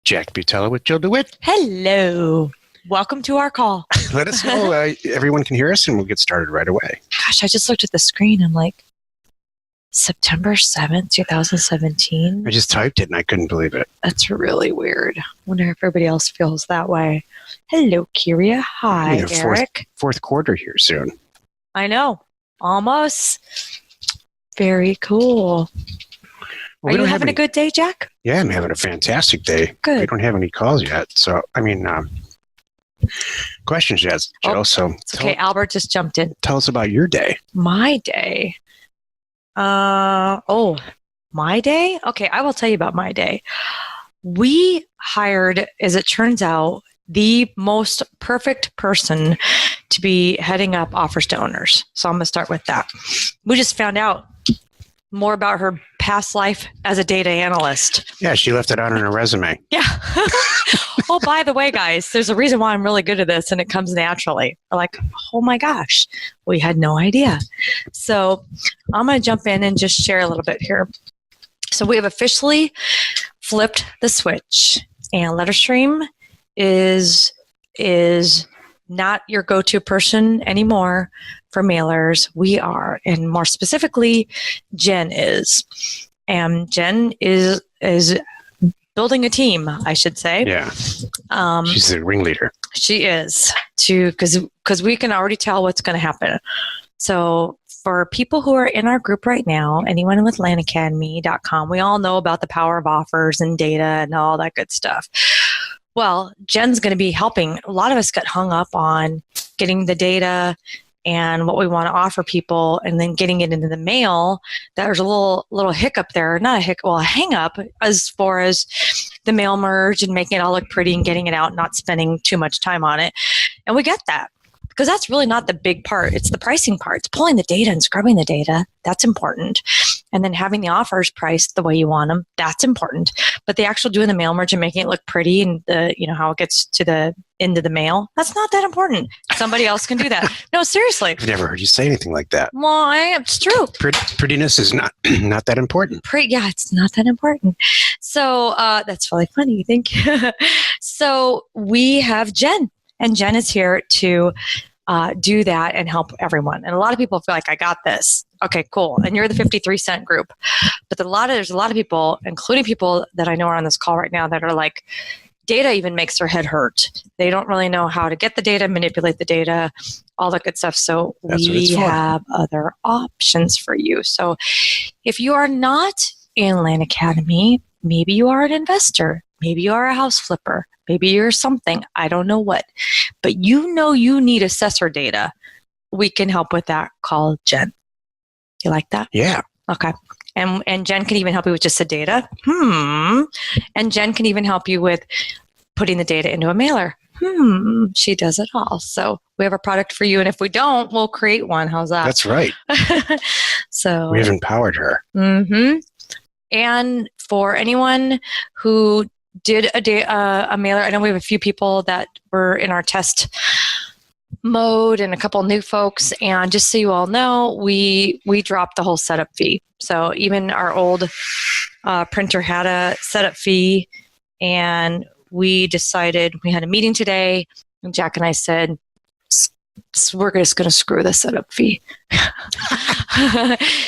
Jack Butella with Jill DeWitt. Hello. Welcome to our call. Let us know everyone can hear us, and we'll get started right away. Gosh, I just looked at the screen. I'm like, September 7th, 2017. I just typed it, and I couldn't believe it. That's really weird. I wonder if everybody else feels that way. Hello, Kyria. Hi, Eric. Fourth quarter here soon. I know. Almost. Very cool. Are you having a good day, Jack? Yeah, I'm having a fantastic day. Good. We don't have any calls yet. So, questions yet, Jill. It's okay. Albert just jumped in. Tell us about your day. My day? My day? Okay, I will tell you about my day. We hired, as it turns out, the most perfect person to be heading up offers to owners. So I'm going to start with that. We just found out more about her past life as a data analyst. Yeah, she left it out on her resume. Yeah. Oh, by the way, guys, there's a reason why I'm really good at this, and it comes naturally. We're like, oh my gosh, we had no idea. So I'm going to jump in and just share a little bit here. So we have officially flipped the switch, and Letterstream is not your go-to person anymore for mailers. We are, and more specifically, Jen is. And Jen is building a team, I should say. Yeah. She's the ringleader. She is, because we can already tell what's going to happen. So for people who are in our group right now, anyone with landacademy.com, we all know about the power of offers and data and all that good stuff. Well, Jen's going to be helping. A lot of us got hung up on getting the data and what we want to offer people, and then getting it into the mail. There's a little hiccup there, not a hiccup, well, a hang up as far as the mail merge and making it all look pretty and getting it out, not spending too much time on it. And we get that, because that's really not the big part. It's the pricing part. It's pulling the data and scrubbing the data. That's important. And then having the offers priced the way you want them. That's important. But the actual doing the mail merge and making it look pretty and how it gets to the end of the mail, that's not that important. Somebody else can do that. No, seriously. I've never heard you say anything like that. Well, it's true. Prettiness is not that important. Yeah, it's not that important. So that's really funny, you think? So we have Jen. And Jen is here to do that and help everyone. And a lot of people feel like, I got this. Okay, cool. And you're the 53 cent group. But there's a lot of people, including people that I know are on this call right now, that are like, data even makes their head hurt. They don't really know how to get the data, manipulate the data, all that good stuff. So we have other options for you. So if you are not in Land Academy, maybe you are an investor. Maybe you are a house flipper. Maybe you're something. I don't know what. But you need assessor data. We can help with that. Call Jen. You like that? Yeah. Okay. And Jen can even help you with just the data. And Jen can even help you with putting the data into a mailer. She does it all. So we have a product for you. And if we don't, we'll create one. How's that? That's right. So we've empowered her. Mm-hmm. And for anyone who did a mailer, I know we have a few people that were in our test mode and a couple new folks. And just so you all know, we dropped the whole setup fee. So even our old printer had a setup fee, and we decided, we had a meeting today, and Jack and I said, we're just going to screw the setup fee.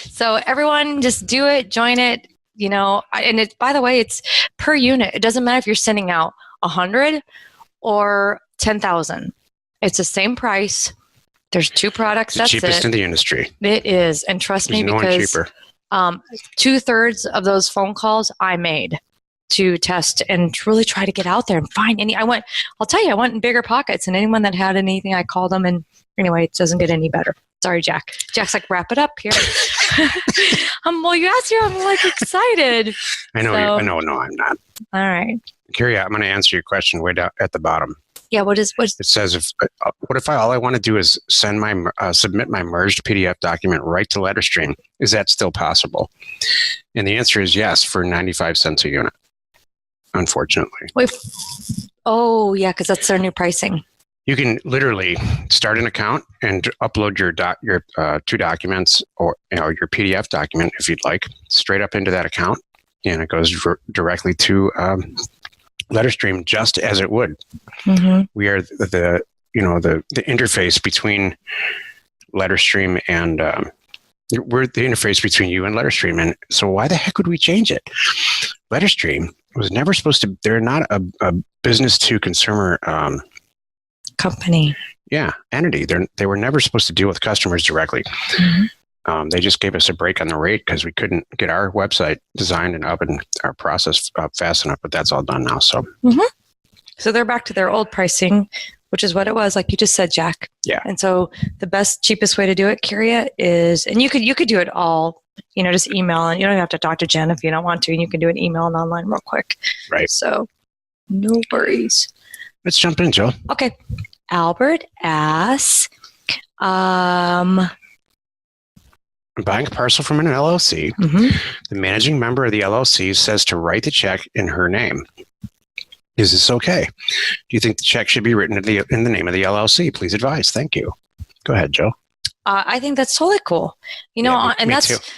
So everyone just do it, join it, and it, by the way, it's per unit. It doesn't matter if you're sending out 100 or 10,000. It's the same price. There's two products. It's the cheapest in the industry. It is. And trust me, because 2/3 of those phone calls I made to test and really try to get out there and find any. I'll tell you, I went in bigger pockets, and anyone that had anything, I called them. And anyway, it doesn't get any better. Sorry, Jack. Jack's like, wrap it up here. Well, you asked here. I'm like excited. I know. So, No, I'm not. All right. Kyria, I'm going to answer your question way down at the bottom. Yeah. What it says? What if all I want to do is submit my merged PDF document right to Letterstream? Is that still possible? And the answer is yes, for 95 cents a unit. Unfortunately. Wait. Oh, yeah, because that's their new pricing. You can literally start an account and upload your two documents, or your PDF document, if you'd like, straight up into that account, and it goes directly to Letterstream just as it would. We are the interface between Letterstream and we're the interface between you and Letterstream. And so why the heck would we change it? Letterstream was never supposed to, they're not a business to consumer company. Yeah, entity. They were never supposed to deal with customers directly. They just gave us a break on the rate because we couldn't get our website designed and up and our process up fast enough, but that's all done now. So, So they're back to their old pricing, which is what it was, like you just said, Jack. Yeah. And so the best, cheapest way to do it, Kyria, is, and you could do it all, just email, and you don't have to talk to Jen if you don't want to, and you can do an email and online real quick. Right. So no worries. Let's jump in, Joe. Okay. Albert asks, I'm buying a parcel from an LLC. The managing member of the LLC says to write the check in her name. Is this okay? Do you think the check should be written in the name of the LLC? Please advise. Thank you. Go ahead, Joe. I think that's totally cool. And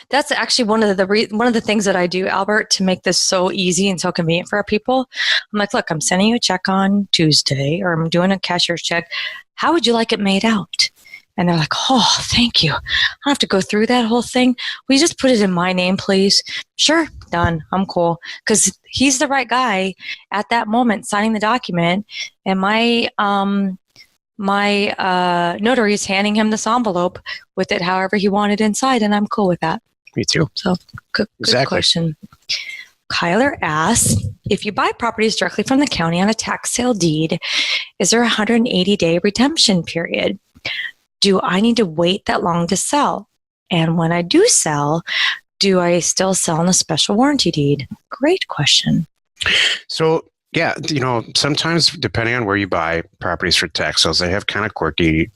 that's actually one of the things that I do, Albert, to make this so easy and so convenient for our people. I'm like, look, I'm sending you a check on Tuesday, or I'm doing a cashier's check. How would you like it made out? And they're like, oh, thank you. I don't have to go through that whole thing. Will you just put it in my name, please? Sure, done. I'm cool. Because he's the right guy at that moment signing the document. And my notary is handing him this envelope with it however he wanted inside. And I'm cool with that. Me too. So good question. Kyler asks, if you buy properties directly from the county on a tax sale deed, is there a 180-day redemption period? Do I need to wait that long to sell? And when I do sell, do I still sell on a special warranty deed? Great question. So, yeah, sometimes depending on where you buy properties for tax sales, they have kind of quirky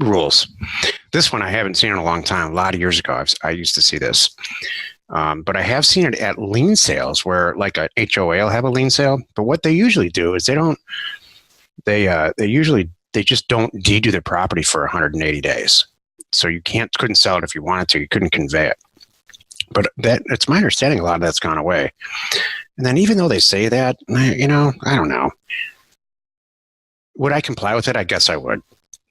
rules. This one I haven't seen in a long time. A lot of years ago, I used to see this. But I have seen it at lien sales where like a HOA will have a lien sale. But what they usually do is they just don't deed to their property for 180 days. So you couldn't sell it if you wanted to. You couldn't convey it. But it's my understanding a lot of that's gone away. And then even though they say that, I don't know. Would I comply with it? I guess I would.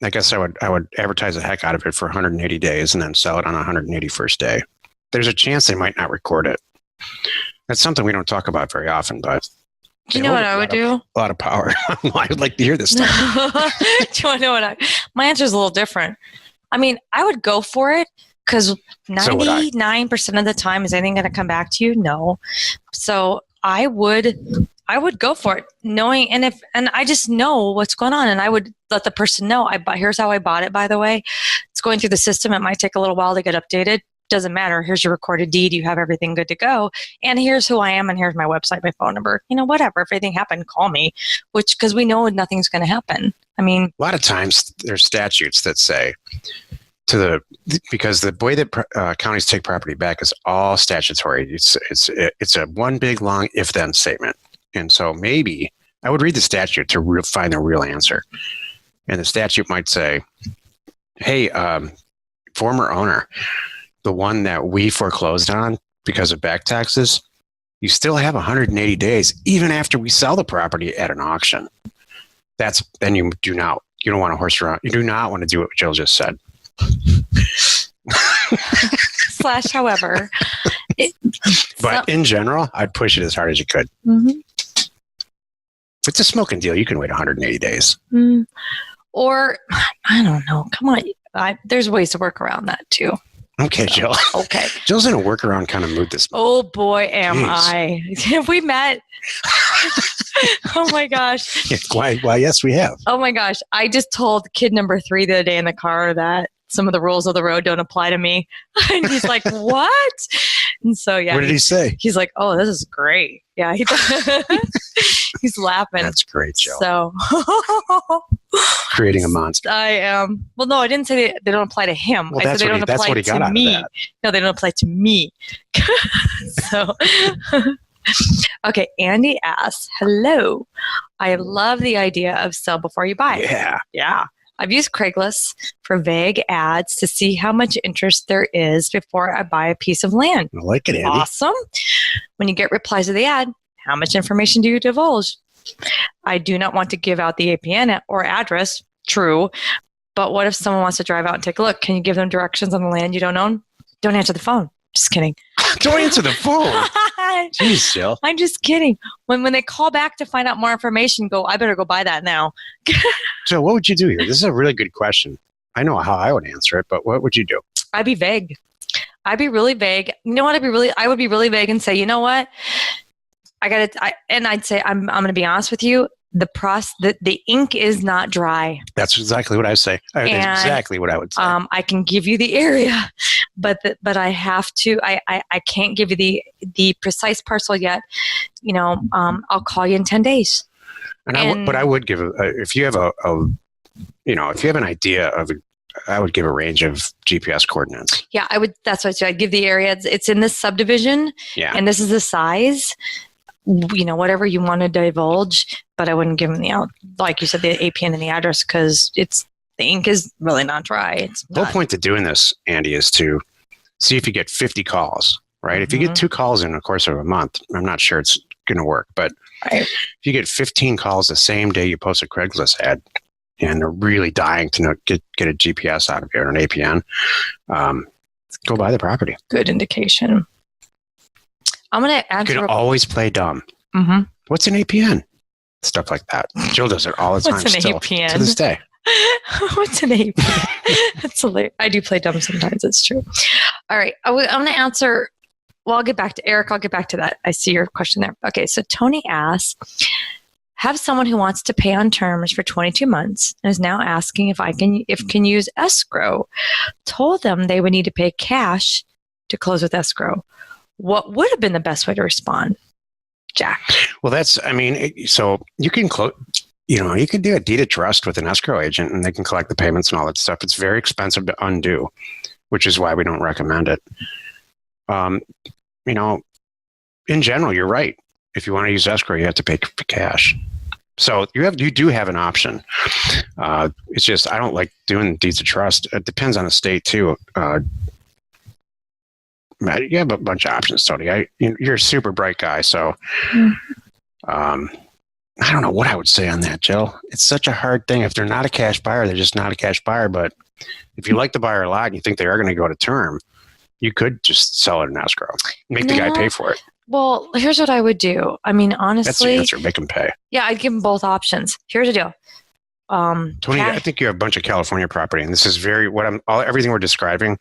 I would advertise the heck out of it for 180 days and then sell it on 181st day. There's a chance they might not record it. That's something we don't talk about very often, but do you know what I would do? A lot of power. I would like to hear this stuff. Do you want to know my answer is a little different. I mean, I would go for it because 99% of the time, is anything going to come back to you? No. So I would go for it, knowing, and I just know what's going on, and I would let the person know. Here's how I bought it, by the way. It's going through the system. It might take a little while to get updated. Doesn't matter. Here's your recorded deed. You have everything good to go. And here's who I am. And here's my website, my phone number. Whatever. If anything happened, call me. Because we know nothing's going to happen. I mean, a lot of times there's statutes that say because the way that counties take property back is all statutory. It's a one big long if then statement. And so maybe I would read the statute to find the real answer. And the statute might say, hey, former owner, the one that we foreclosed on because of back taxes, you still have 180 days, even after we sell the property at an auction. Then you don't want to horse around. You do not want to do what Jill just said. / however. But in general, I'd push it as hard as you could. If it's a smoking deal, you can wait 180 days. Or, I don't know. Come on. There's ways to work around that too. Okay, Jill. Okay. Jill's in a workaround kind of mood this morning. Oh, boy, am I. Have we met? Oh, my gosh. Why, yes, we have. Oh, my gosh. I just told kid number 3 the other day in the car that some of the rules of the road don't apply to me. And he's like, what? And so, yeah. What did he say? He's like, oh, this is great. Yeah. He's laughing. That's great, Jill. So. Creating a monster. I am. Well, no, I didn't say they don't apply to him. Well, I said they don't apply to me. No, they don't apply to me. So, okay. Andy asks, hello. I love the idea of sell before you buy. Yeah. I've used Craigslist for vague ads to see how much interest there is before I buy a piece of land. I like it, Andy. Awesome. When you get replies to the ad, how much information do you divulge? I do not want to give out the APN or address. True. But what if someone wants to drive out and take a look? Can you give them directions on the land you don't own? Don't answer the phone. Just kidding. Don't answer the phone. Jeez, Jill. I'm just kidding. When they call back to find out more information, go, I better go buy that now. So what would you do here? This is a really good question. I know how I would answer it, but what would you do? I'd be vague. I'd be really vague. You know what? I would be really vague and say, you know what? I'd say, I'm going to be honest with you. The ink is not dry. That's exactly what I say. That's exactly what I would say. I can give you the area, but I have to. I can't give you the precise parcel yet. I'll call you in 10 days. But I would give if you have if you have an idea of I would give a range of GPS coordinates. Yeah, I would. That's what I'd give the area. It's in this subdivision. Yeah. And this is the size. Whatever you want to divulge, but I wouldn't give them like you said, the APN and the address because the ink is really not dry. The whole point to doing this, Andy, is to see if you get 50 calls, right? Mm-hmm. If you get 2 calls in the course of a month, I'm not sure it's going to work, but if you get 15 calls the same day you post a Craigslist ad and they're really dying to get a GPS out of you or an APN, go buy the property. Good indication. I'm going to answer. You can always play dumb. Mm-hmm. What's an APN? Stuff like that. Jill does it all the time. What's an APN? To this day. What's an APN? That's hilarious. I do play dumb sometimes. It's true. All right. I'm going to answer. Well, I'll get back to Eric. I'll get back to that. I see your question there. Okay. So Tony asks, have someone who wants to pay on terms for 22 months and is now asking if can use escrow. Told them they would need to pay cash to close with escrow. What would have been the best way to respond, Jack? Well, so you can you can do a deed of trust with an escrow agent and they can collect the payments and all that stuff. It's very expensive to undo, which is why we don't recommend it. In general, you're right. If you want to use escrow, you have to pay for cash. So you do have an option. It's just, I don't like doing deeds of trust. It depends on the state too. You have a bunch of options, Tony. You're a super bright guy, so I don't know what I would say on that, Jill. It's such a hard thing. If they're not a cash buyer, they're just not a cash buyer. But if you like the buyer a lot and you think they are going to go to term, you could just sell it in escrow. Make the guy pay for it. Well, here's what I would do. I mean, honestly. That's the answer. Make them pay. Yeah, I'd give them both options. Here's the deal. Tony, I think you have a bunch of California property, and this is everything we're describing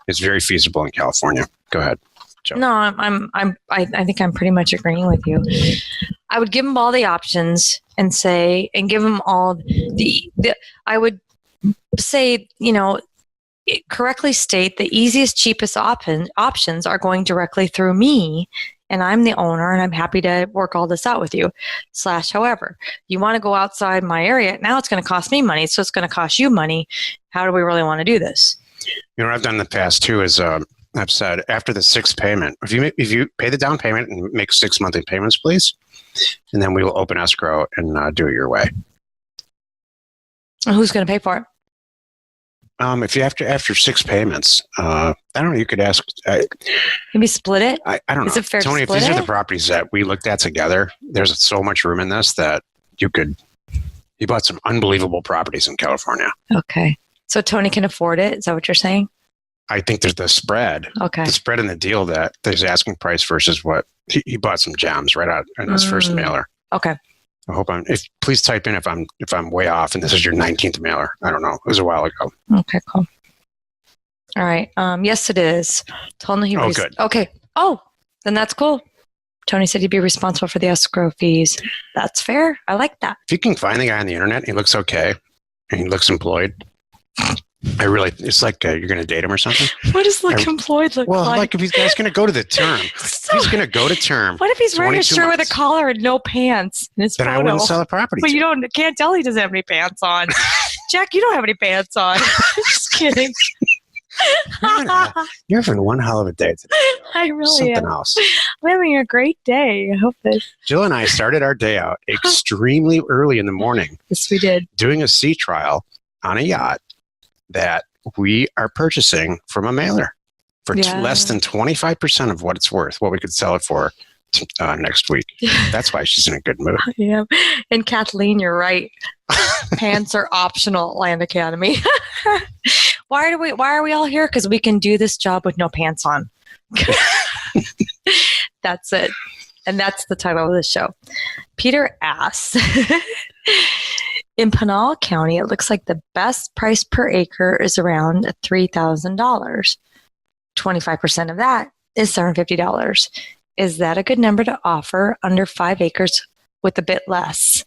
is very feasible in California. Go ahead, Joe. No, I think I'm pretty much agreeing with you. I would give them all the options and give them all I would say, correctly state the easiest, cheapest options are going directly through me, and I'm the owner, and I'm happy to work all this out with you. However, you want to go outside my area, now it's going to cost me money, so it's going to cost you money. How do we really want to do this? What I've done in the past too is I've said after the 6th payment, if you pay the down payment and make 6 monthly payments, please, and then we will open escrow and do it your way. And who's going to pay for it? If you after 6 payments, I don't know. You could ask. Maybe split it. I don't know. Is it fair Tony, to split if these it? are the properties that we looked at together, there's so much room in this that you bought some unbelievable properties in California. Okay. So Tony can afford it. Is that what you're saying? I think there's the spread. Okay. The spread in the deal that there's asking price versus what he bought some gems right out in his first mailer. Okay. I hope please type in if I'm way off and this is your 19th mailer. I don't know. It was a while ago. Okay, cool. All right. Yes, it is. Told him good. Okay. Oh, then that's cool. Tony said he'd be responsible for the escrow fees. That's fair. I like that. If you can find the guy on the internet, he looks okay, and he looks employed. It's like you're going to date him or something. What does employed look like? Well, like if he's going to go to the term. He's going to go to term. What if he's wearing a shirt with a collar and no pants in his photo? Then I wouldn't sell the property. But you can't tell he doesn't have any pants on. Jack, you don't have any pants on. Just kidding. You're having one hell of a day today. I really Something am. else. I'm having a great day. I hope that. Jill and I started our day out extremely early in the morning. Yes, we did. Doing a sea trial on a yacht that we are purchasing from a mailer for less than 25% of what it's worth, what we could sell it for next week. That's why she's in a good mood. Yeah. And Kathleen, you're right. Pants are optional at Land Academy. Why are we all here? Because we can do this job with no pants on. That's it. And that's the title of the show. Peter asks, in Pinal County, it looks like the best price per acre is around $3,000. 25% of that is $750. Is that a good number to offer under 5 acres with a bit less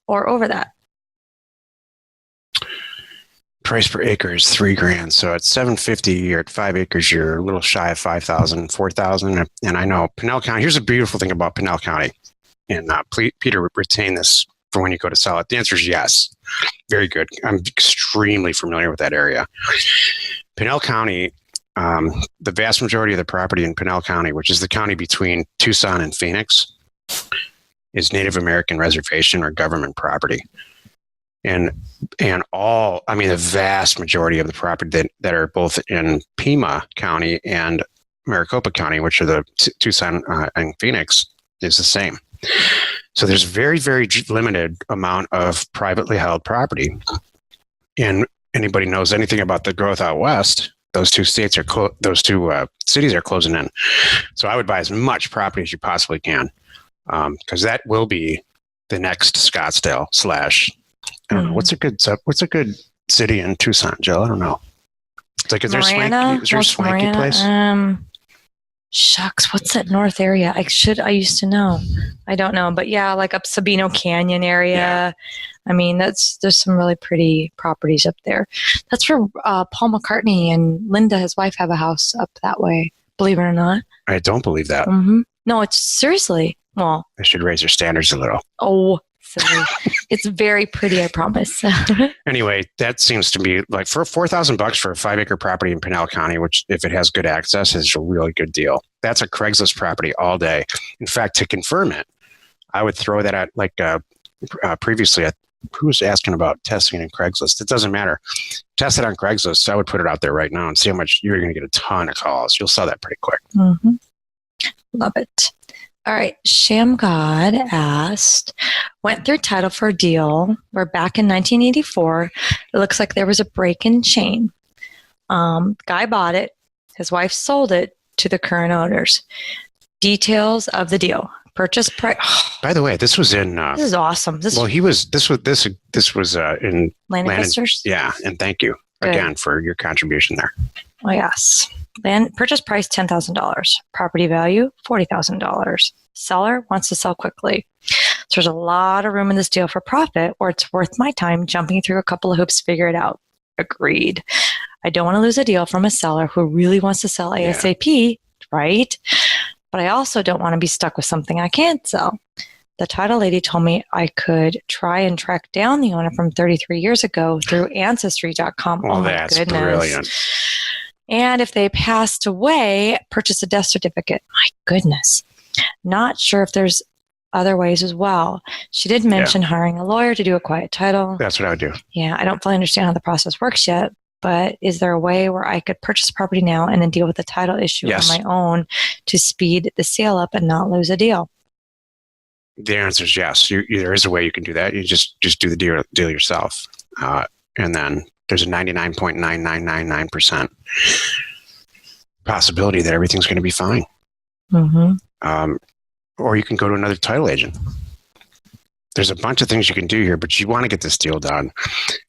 or over that? Price per acre is $3,000. So at $750, you're at 5 acres, you're a little shy of $5,000, $4,000. And I know Pinal County, here's a beautiful thing about Pinal County. And Peter, retain this for when you go to sell it. The answer is yes. Very good. I'm extremely familiar with that area. Pinal County, the vast majority of the property in Pinal County, which is the county between Tucson and Phoenix, is Native American reservation or government property. And the vast majority of the property that are both in Pima County and Maricopa County, which are the Tucson and Phoenix, is the same. So there's very, very limited amount of privately held property. And anybody knows anything about the growth out west, those two states are cities are closing in. So I would buy as much property as you possibly can, because that will be the next Scottsdale / I don't know. What's a good city in Tucson, Jill? I don't know. It's like, is there a swanky place? Shucks, what's that north area? I used to know. I don't know, but yeah, like up Sabino Canyon area. Yeah. I mean, there's some really pretty properties up there. That's where Paul McCartney and Linda, his wife, have a house up that way. Believe it or not. I don't believe that. Mm-hmm. No, it's seriously. Well, they should raise their standards a little. Oh, silly. It's very pretty, I promise. Anyway, that seems to be like for $4,000 for a 5 acre property in Pinal County, which if it has good access is a really good deal. That's a Craigslist property all day. In fact, to confirm it, I would throw that at previously. Who was asking about testing in Craigslist? It doesn't matter. Test it on Craigslist. So I would put it out there right now and see how much you're going to get a ton of calls. You'll sell that pretty quick. Mm-hmm. Love it. All right. Sham God asked, went through title for a deal where back in 1984, it looks like there was a break in chain. Guy bought it. His wife sold it to the current owners. Details of the deal. Purchase price. By the way, this was in. This is awesome. This was in Land Investors. Yeah, and thank you again for your contribution there. Oh yes. Land purchase price $10,000. Property value $40,000. Seller wants to sell quickly. So there's a lot of room in this deal for profit, or it's worth my time jumping through a couple of hoops to figure it out. Agreed. I don't want to lose a deal from a seller who really wants to sell ASAP, right? But I also don't want to be stuck with something I can't sell. The title lady told me I could try and track down the owner from 33 years ago through Ancestry.com. Oh, that's brilliant. And if they passed away, purchase a death certificate. My goodness. Not sure if there's other ways as well. She did mention hiring a lawyer to do a quiet title. That's what I would do. Yeah, I don't fully understand how the process works yet. But is there a way where I could purchase property now and then deal with the title issue on my own to speed the sale up and not lose a deal? The answer is yes. There is a way you can do that. You just do the deal yourself. And then there's a 99.9999% possibility that everything's going to be fine. Mm-hmm. Or you can go to another title agent. There's a bunch of things you can do here, but you want to get this deal done.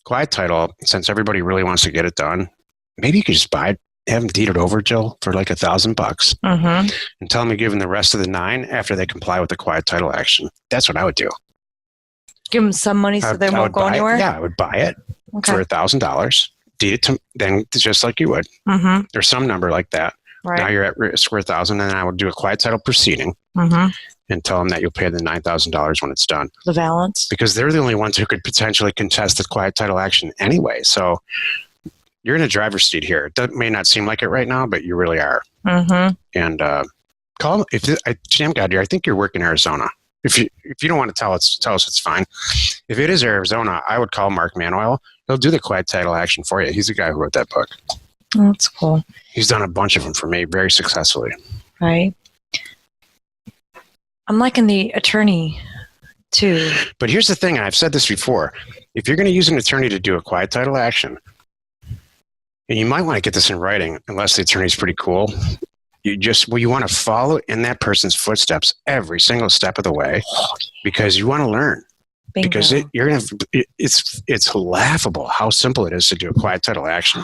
Quiet title, since everybody really wants to get it done, maybe you could just buy it, have them deed it over, Jill, for like $1,000 and tell them you're giving the rest of the $9,000 after they comply with the quiet title action. That's what I would do. Give them some money so they won't go anywhere? Yeah, I would buy it for $1,000, deed it to then just like you would. There's some number like that. Right. Now you're at risk for $1,000, and then I would do a quiet title proceeding. And tell them that you'll pay the $9,000 when it's done. The balance. Because they're the only ones who could potentially contest the quiet title action anyway. So you're in a driver's seat here. It may not seem like it right now, but you really are. And call Jam God here. I think you're working in Arizona. If you don't want to tell us it's fine. If it is Arizona, I would call Mark Manuel. He'll do the quiet title action for you. He's the guy who wrote that book. Oh, that's cool. He's done a bunch of them for me very successfully. Right. I'm liking the attorney too. But here's the thing, and I've said this before. If you're going to use an attorney to do a quiet title action, and you might want to get this in writing, unless the attorney's pretty cool, you want to follow in that person's footsteps every single step of the way, because you want to learn. Bingo. Because it's laughable how simple it is to do a quiet title action.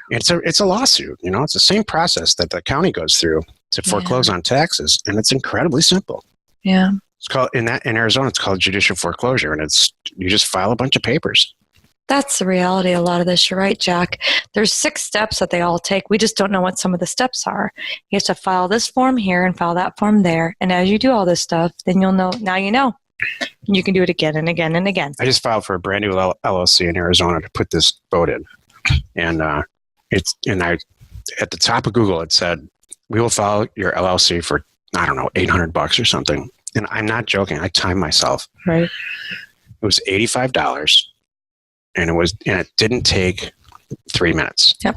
It's a lawsuit. It's the same process that the county goes through to foreclose on taxes, and it's incredibly simple. Yeah. It's called in Arizona. It's called judicial foreclosure, and you just file a bunch of papers. That's the reality. A lot of this, you're right, Jack. There's 6 steps that they all take. We just don't know what some of the steps are. You have to file this form here and file that form there, and as you do all this stuff, then you'll know. Now you know. You can do it again and again and again. I just filed for a brand new LLC in Arizona to put this boat in, and at the top of Google it said, "We will file your LLC for $800 or something." And I'm not joking. I timed myself. Right. It was $85, and it didn't take 3 minutes. Yep.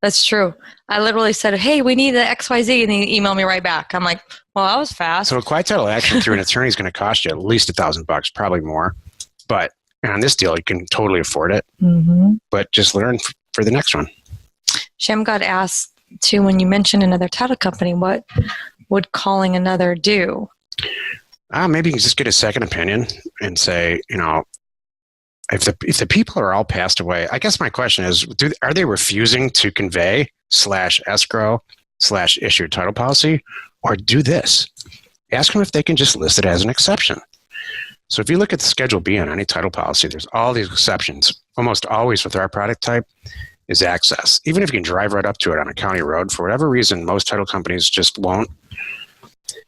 That's true. I literally said, "Hey, we need the XYZ," and he emailed me right back. I'm like, "Well, that was fast." So a quiet title action through an attorney is going to cost you at least $1,000, probably more. But on this deal, you can totally afford it. Mm-hmm. But just learn for the next one. Shem got asked too, when you mentioned another title company, what would calling another do? Maybe you can just get a second opinion and say, if the people are all passed away, I guess my question is, are they refusing to convey /escrow/issue title policy, or do this? Ask them if they can just list it as an exception. So if you look at the Schedule B on any title policy, there's all these exceptions. Almost always with our product type is access. Even if you can drive right up to it on a county road, for whatever reason, most title companies just won't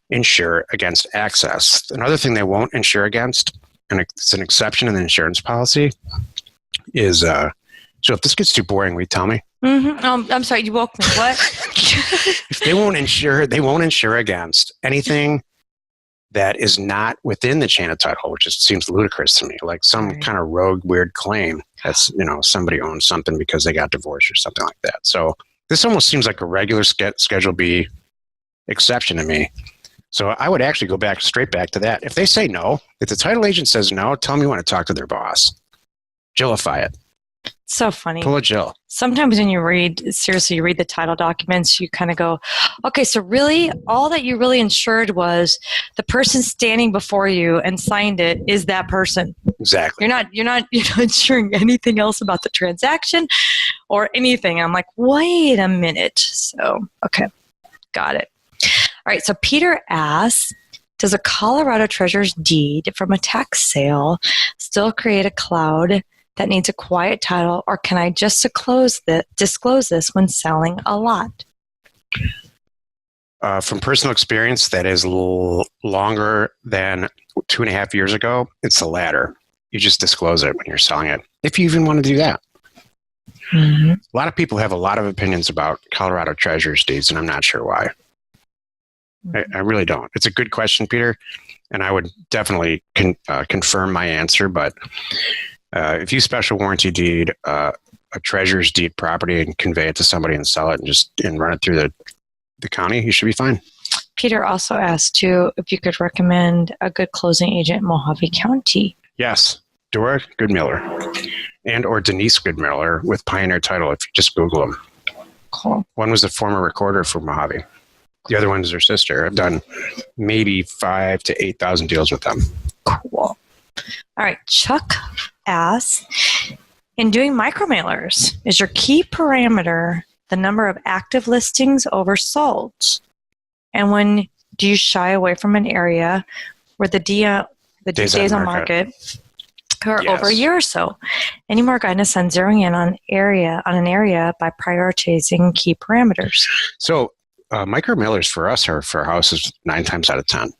insure against access. Another thing they won't insure against, and it's an exception in the insurance policy, is so if this gets too boring, will you tell me? Mm-hmm. I'm sorry, you woke me. What? If they won't insure against anything that is not within the chain of title, which just seems ludicrous to me, like some kind of rogue, weird claim that's, somebody owns something because they got divorced or something like that. So this almost seems like a regular Schedule B exception to me. So I would actually go straight back to that. If they say no, if the title agent says no, tell them you want to talk to their boss. Jillify it. So funny. Pull a Jill. Sometimes when you read the title documents, you kind of go, okay, so really all that you really insured was the person standing before you and signed it is that person. Exactly. You're not insuring anything else about the transaction or anything. I'm like, wait a minute. So, okay, got it. All right, so Peter asks, does a Colorado treasurer's deed from a tax sale still create a cloud that needs a quiet title, or can I just disclose this when selling a lot? From personal experience, that is longer than 2.5 years ago. It's the latter. You just disclose it when you're selling it, if you even want to do that. Mm-hmm. A lot of people have a lot of opinions about Colorado treasurer's deeds, and I'm not sure why. I really don't. It's a good question, Peter, and I would definitely confirm my answer. But if you special warranty deed a treasurer's deed property and convey it to somebody and sell it and run it through the county, you should be fine. Peter also asked too if you could recommend a good closing agent in Mojave County. Yes, Dora Goodmiller or Denise Goodmiller with Pioneer Title. If you just Google them. Cool. One was a former recorder for Mojave. The other one is her sister. I've done maybe 5,000 to 8,000 deals with them. Cool. All right. Chuck asks, in doing micromailers, is your key parameter the number of active listings oversold? And when do you shy away from an area where the days on market are over a year or so? Any more guidance on zeroing in on an area by prioritizing key parameters? So micromailers for us are for houses 9 times out of 10.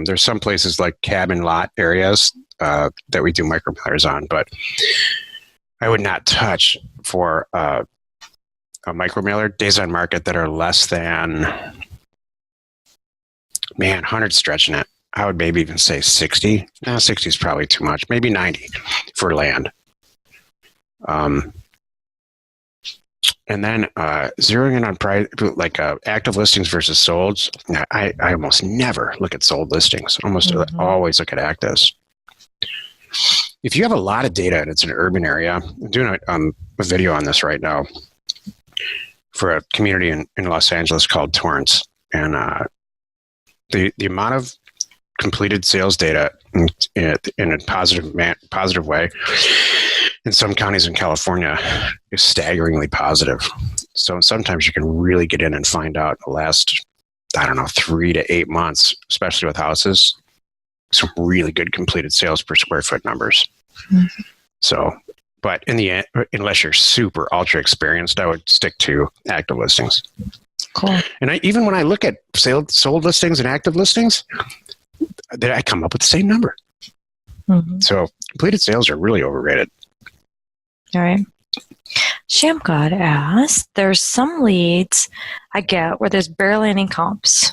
There's some places like cabin lot areas that we do micromailers on, but I would not touch for a micromailer days on market that are less than, 100 stretching it. I would maybe even say 60. No, 60 is probably too much. Maybe 90 for land. And then zeroing in on price, like active listings versus solds. I almost never look at sold listings. Almost always look at actives. If you have a lot of data and it's an urban area, I'm doing a video on this right now for a community in Los Angeles called Torrance. And the amount of completed sales data in a positive way in some counties in California is staggeringly positive. So sometimes you can really get in and find out the last, 3 to 8 months, especially with houses, some really good completed sales per square foot numbers. Mm-hmm. So, but in the end, unless you're super ultra experienced, I would stick to active listings. Cool. And even when I look at sold listings and active listings, I come up with the same number. Mm-hmm. So completed sales are really overrated. All right. Shamgod asks, there's some leads I get where there's barely any comps.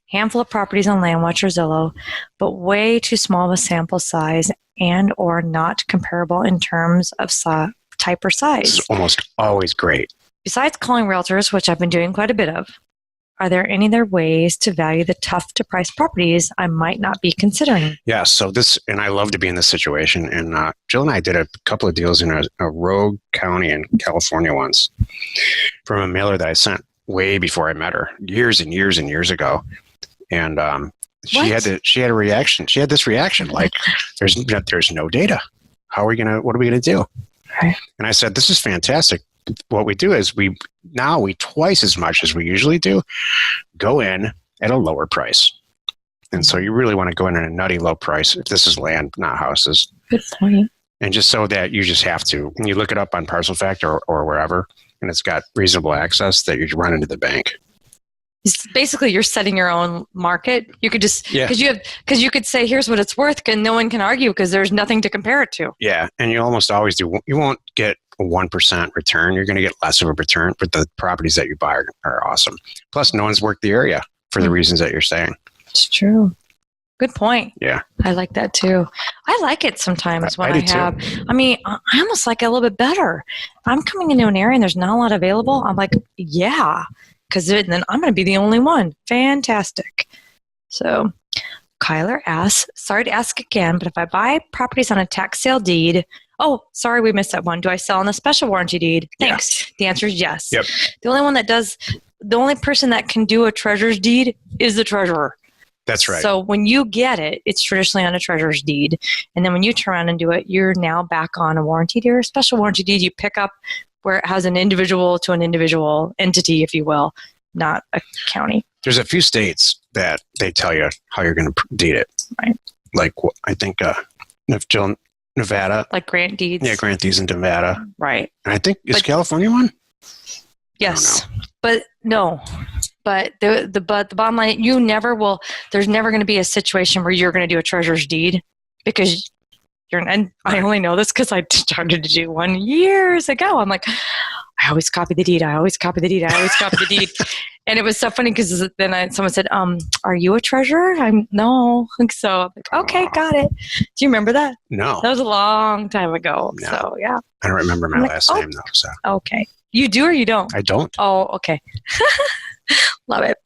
Handful of properties on LandWatch or Zillow, but way too small of a sample size and or not comparable in terms of type or size. This is almost always great. Besides calling realtors, which I've been doing quite a bit of, are there any other ways to value the tough to price properties I might not be considering? Yeah, so and I love to be in this situation. And Jill and I did a couple of deals in a rogue county in California once from a mailer that I sent way before I met her, years and years and years ago. And she had a reaction. She had this reaction like, there's no data. What are we gonna do? Right. And I said, this is fantastic. What we do is we twice as much as we usually do go in at a lower price. And so you really want to go in at a nutty low price if this is land, not houses. Good point. And just so that you just have to, when you look it up on Parcel Fact or wherever, and it's got reasonable access, that you run into the bank. It's basically, you're setting your own market. You could just, because you could say, here's what it's worth, and no one can argue because there's nothing to compare it to. Yeah. And you almost always do. You won't get a 1% return. You're going to get less of a return, but the properties that you buy are awesome. Plus, no one's worked the area for the reasons that you're saying. It's true. Good point. Yeah. I like that too. I like it sometimes when I have, too. I mean, I almost like it a little bit better. If I'm coming into an area and there's not a lot available, I'm like, yeah, because then I'm going to be the only one. Fantastic. So Kyler asks, sorry to ask again, but if I buy properties on a tax sale deed, oh, sorry, we missed that one. Do I sell on a special warranty deed? Thanks. Yeah. The answer is yes. Yep. The only person that can do a treasurer's deed is the treasurer. That's right. So when you get it, it's traditionally on a treasurer's deed. And then when you turn around and do it, you're now back on a warranty deed or a special warranty deed. You pick up where it has an individual to an individual entity, if you will, not a county. There's a few states that they tell you how you're going to deed it. Right. Like, I think Nevada. Like grant deeds. Yeah, grant deeds in Nevada. Right. And I think, is California one? Yes. But no. But the bottom line, you never will. There's never going to be a situation where you're going to do a treasurer's deed because and I only know this because I started to do one years ago. I'm like, I always copy the deed. I always copy the deed. And it was so funny because then someone said, are you a treasurer? No. So I'm like, okay, got it. Do you remember that? No. That was a long time ago. No. So yeah. I don't remember my last name though. So. Okay. You do or you don't? I don't. Oh, okay. Love it.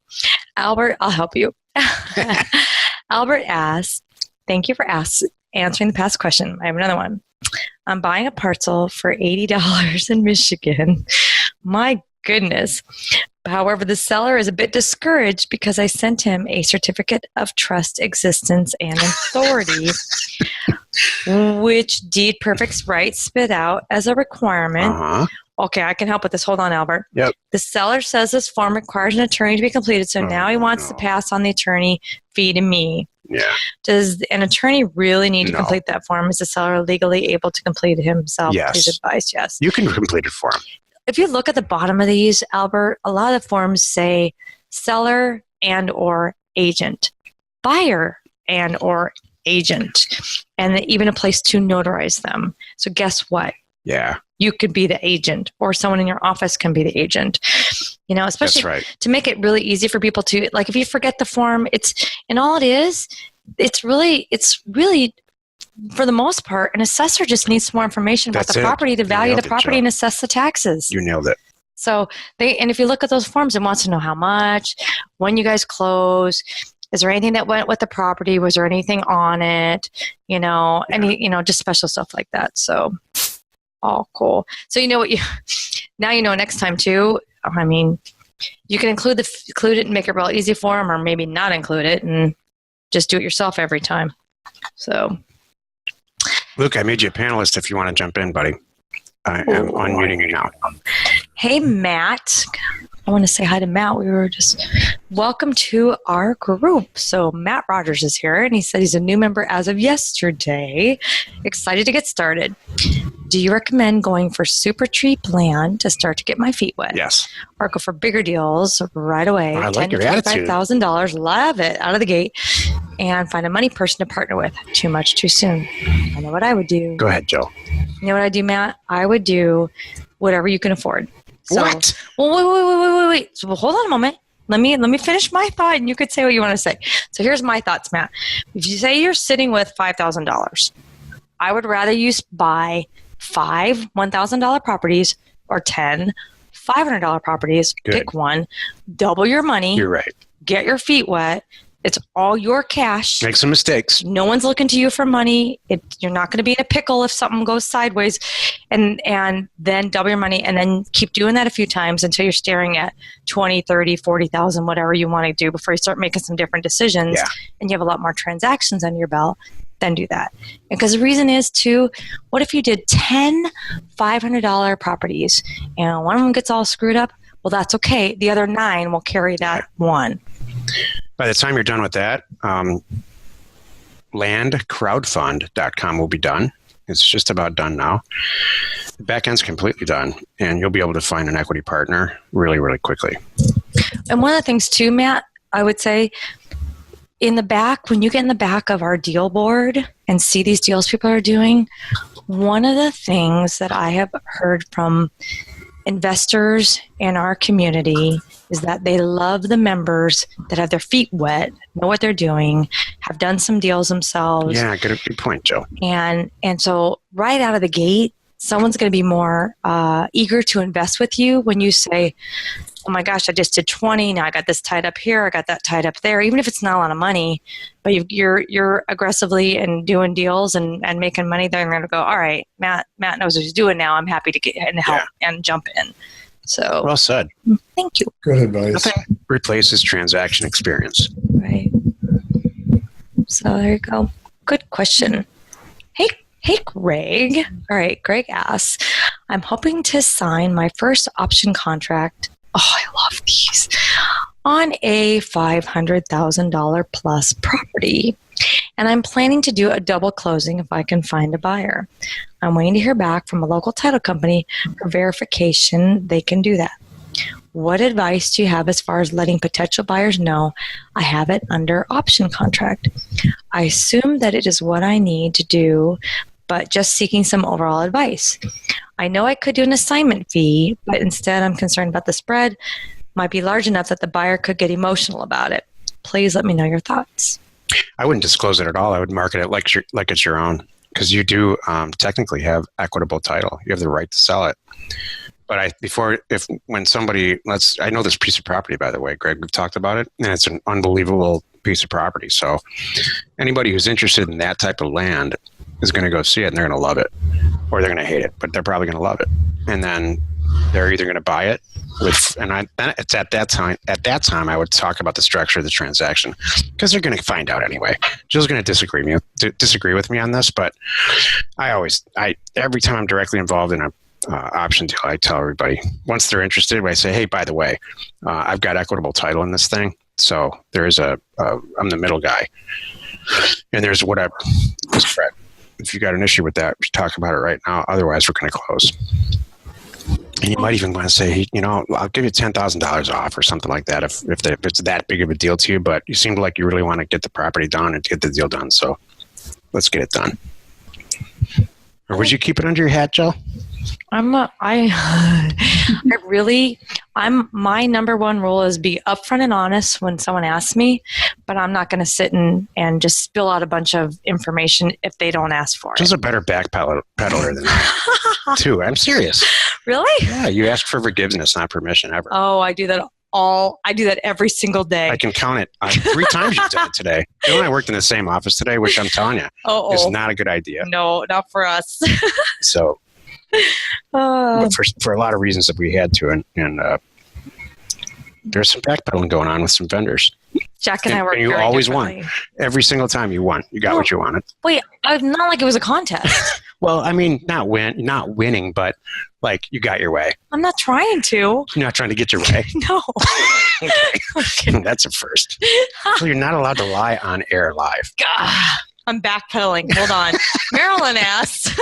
Albert, I'll help you. Albert asks, thank you for answering the past question. I have another one. I'm buying a parcel for $80 in Michigan. My goodness. However, the seller is a bit discouraged because I sent him a certificate of trust, existence, and authority, which Deed Perfect's right spit out as a requirement. Uh-huh. Okay, I can help with this. Hold on, Albert. Yep. The seller says this form requires an attorney to be completed, so now he wants to pass on the attorney fee to me. Yeah. Does an attorney really need to complete that form? Is the seller legally able to complete it himself? Yes. Please advise, yes. You can complete it for him. If you look at the bottom of these, Albert, a lot of the forms say seller and or agent, buyer and or agent, and even a place to notarize them. So guess what? Yeah. You could be the agent, or someone in your office can be the agent. You know, especially to make it really easy for people to, like, if you forget the form, it's really, for the most part, an assessor just needs more information about the property to value the proproperty and assess the taxes. You nailed it. So and if you look at those forms, it wants to know how much, when you guys close, is there anything that went with the property? Was there anything on it? Any, just special stuff like that. So all cool. So now next time too, I mean, you can include it and make it real easy for them, or maybe not include it and just do it yourself every time. So Luke, I made you a panelist if you want to jump in, buddy. I am unmuting you now. Hey, Matt. I want to say hi to Matt. Welcome to our group. So Matt Rogers is here, and he said he's a new member as of yesterday. Excited to get started. Do you recommend going for super cheap land to start to get my feet wet? Yes. Or go for bigger deals right away? I like your attitude. $10,000, love it, out of the gate, and find a money person to partner with. Too much, too soon. I know what I would do. Go ahead, Joe. You know what I do, Matt? I would do whatever you can afford. So, what? Well, wait. So hold on a moment. Let me finish my thought, and you could say what you want to say. So here's my thoughts, Matt. If you say you're sitting with $5,000, I would rather you buy 5 $1,000 properties or 10 $500 properties. Good. Pick one. Double your money. You're right. Get your feet wet. It's all your cash. Make some mistakes. No one's looking to you for money. You're not going to be in a pickle if something goes sideways. And then double your money, and then keep doing that a few times until you're staring at 20, 30, 40,000, whatever you want to do before you start making some different decisions. Yeah. And you have a lot more transactions under your belt. Then do that. Because the reason is, too, what if you did 10 $500 properties and one of them gets all screwed up? Well, that's okay. The other 9 will carry that one. By the time you're done with that, landcrowdfund.com will be done. It's just about done now. The back end's completely done, and you'll be able to find an equity partner really, really quickly. And one of the things, too, Matt, I would say, in the back, when you get in the back of our deal board and see these deals people are doing, one of the things that I have heard from investors in our community is that they love the members that have their feet wet, know what they're doing, have done some deals themselves. Yeah, good point, Joe. And so right out of the gate, someone's going to be more eager to invest with you when you say, oh my gosh, I just did 20. Now I got this tied up here. I got that tied up there. Even if it's not a lot of money, but you're aggressively and doing deals and making money, they're going to go, all right, Matt knows what he's doing now. I'm happy to get and help and jump in. So well said. Thank you. Good advice. Nothing replaces transaction experience. Right. So there you go. Good question. Hey, Greg. All right, Greg asks, I'm hoping to sign my first option contract. Oh, I love these. On a $500,000 plus property. And I'm planning to do a double closing if I can find a buyer. I'm waiting to hear back from a local title company for verification they can do that. What advice do you have as far as letting potential buyers know I have it under option contract? I assume that it is what I need to do, but just seeking some overall advice. I know I could do an assignment fee, but instead I'm concerned about the spread might be large enough that the buyer could get emotional about it. Please let me know your thoughts. I wouldn't disclose it at all. I would market it like it's your own, because you do technically have equitable title. You have the right to sell it. But I know this piece of property, by the way, Greg, we've talked about it, and it's an unbelievable piece of property. So anybody who's interested in that type of land is going to go see it, and they're going to love it, or they're going to hate it, but they're probably going to love it. And then they're either going to buy it it's at that time I would talk about the structure of the transaction, because they're going to find out anyway. Jill's going to disagree with me on this, but every time I'm directly involved in a option deal, I tell everybody, once they're interested, I say, hey, by the way, I've got equitable title in this thing, so there is I'm the middle guy, and there's whatever. If you got an issue with that, we should talk about it right now. Otherwise, we're going to close. And you might even want to say, hey, I'll give you $10,000 off or something like that if it's that big of a deal to you. But you seem like you really want to get the property done and get the deal done. So let's get it done. Or would you keep it under your hat, Jill? I My number one rule is be upfront and honest when someone asks me, but I'm not going to sit and just spill out a bunch of information if they don't ask for it. She's a better peddler than I, too. I'm serious. Really? Yeah, you ask for forgiveness, not permission, ever. Oh, I do that every single day. I can count it. 3 times you've done it today. You and I worked in the same office today, which I'm telling you is not a good idea. No, not for us. So, but for a lot of reasons that we had to, and there's some backpedaling going on with some vendors. Jack and I worked. And you always won. Every single time you won. You got what you wanted. Wait, not like it was a contest. Well, I mean, not winning, but like you got your way. I'm not trying to. You're not trying to get your way. No. Okay. That's a first. So you're not allowed to lie on air live. God, I'm backpedaling. Hold on. Marilyn asks,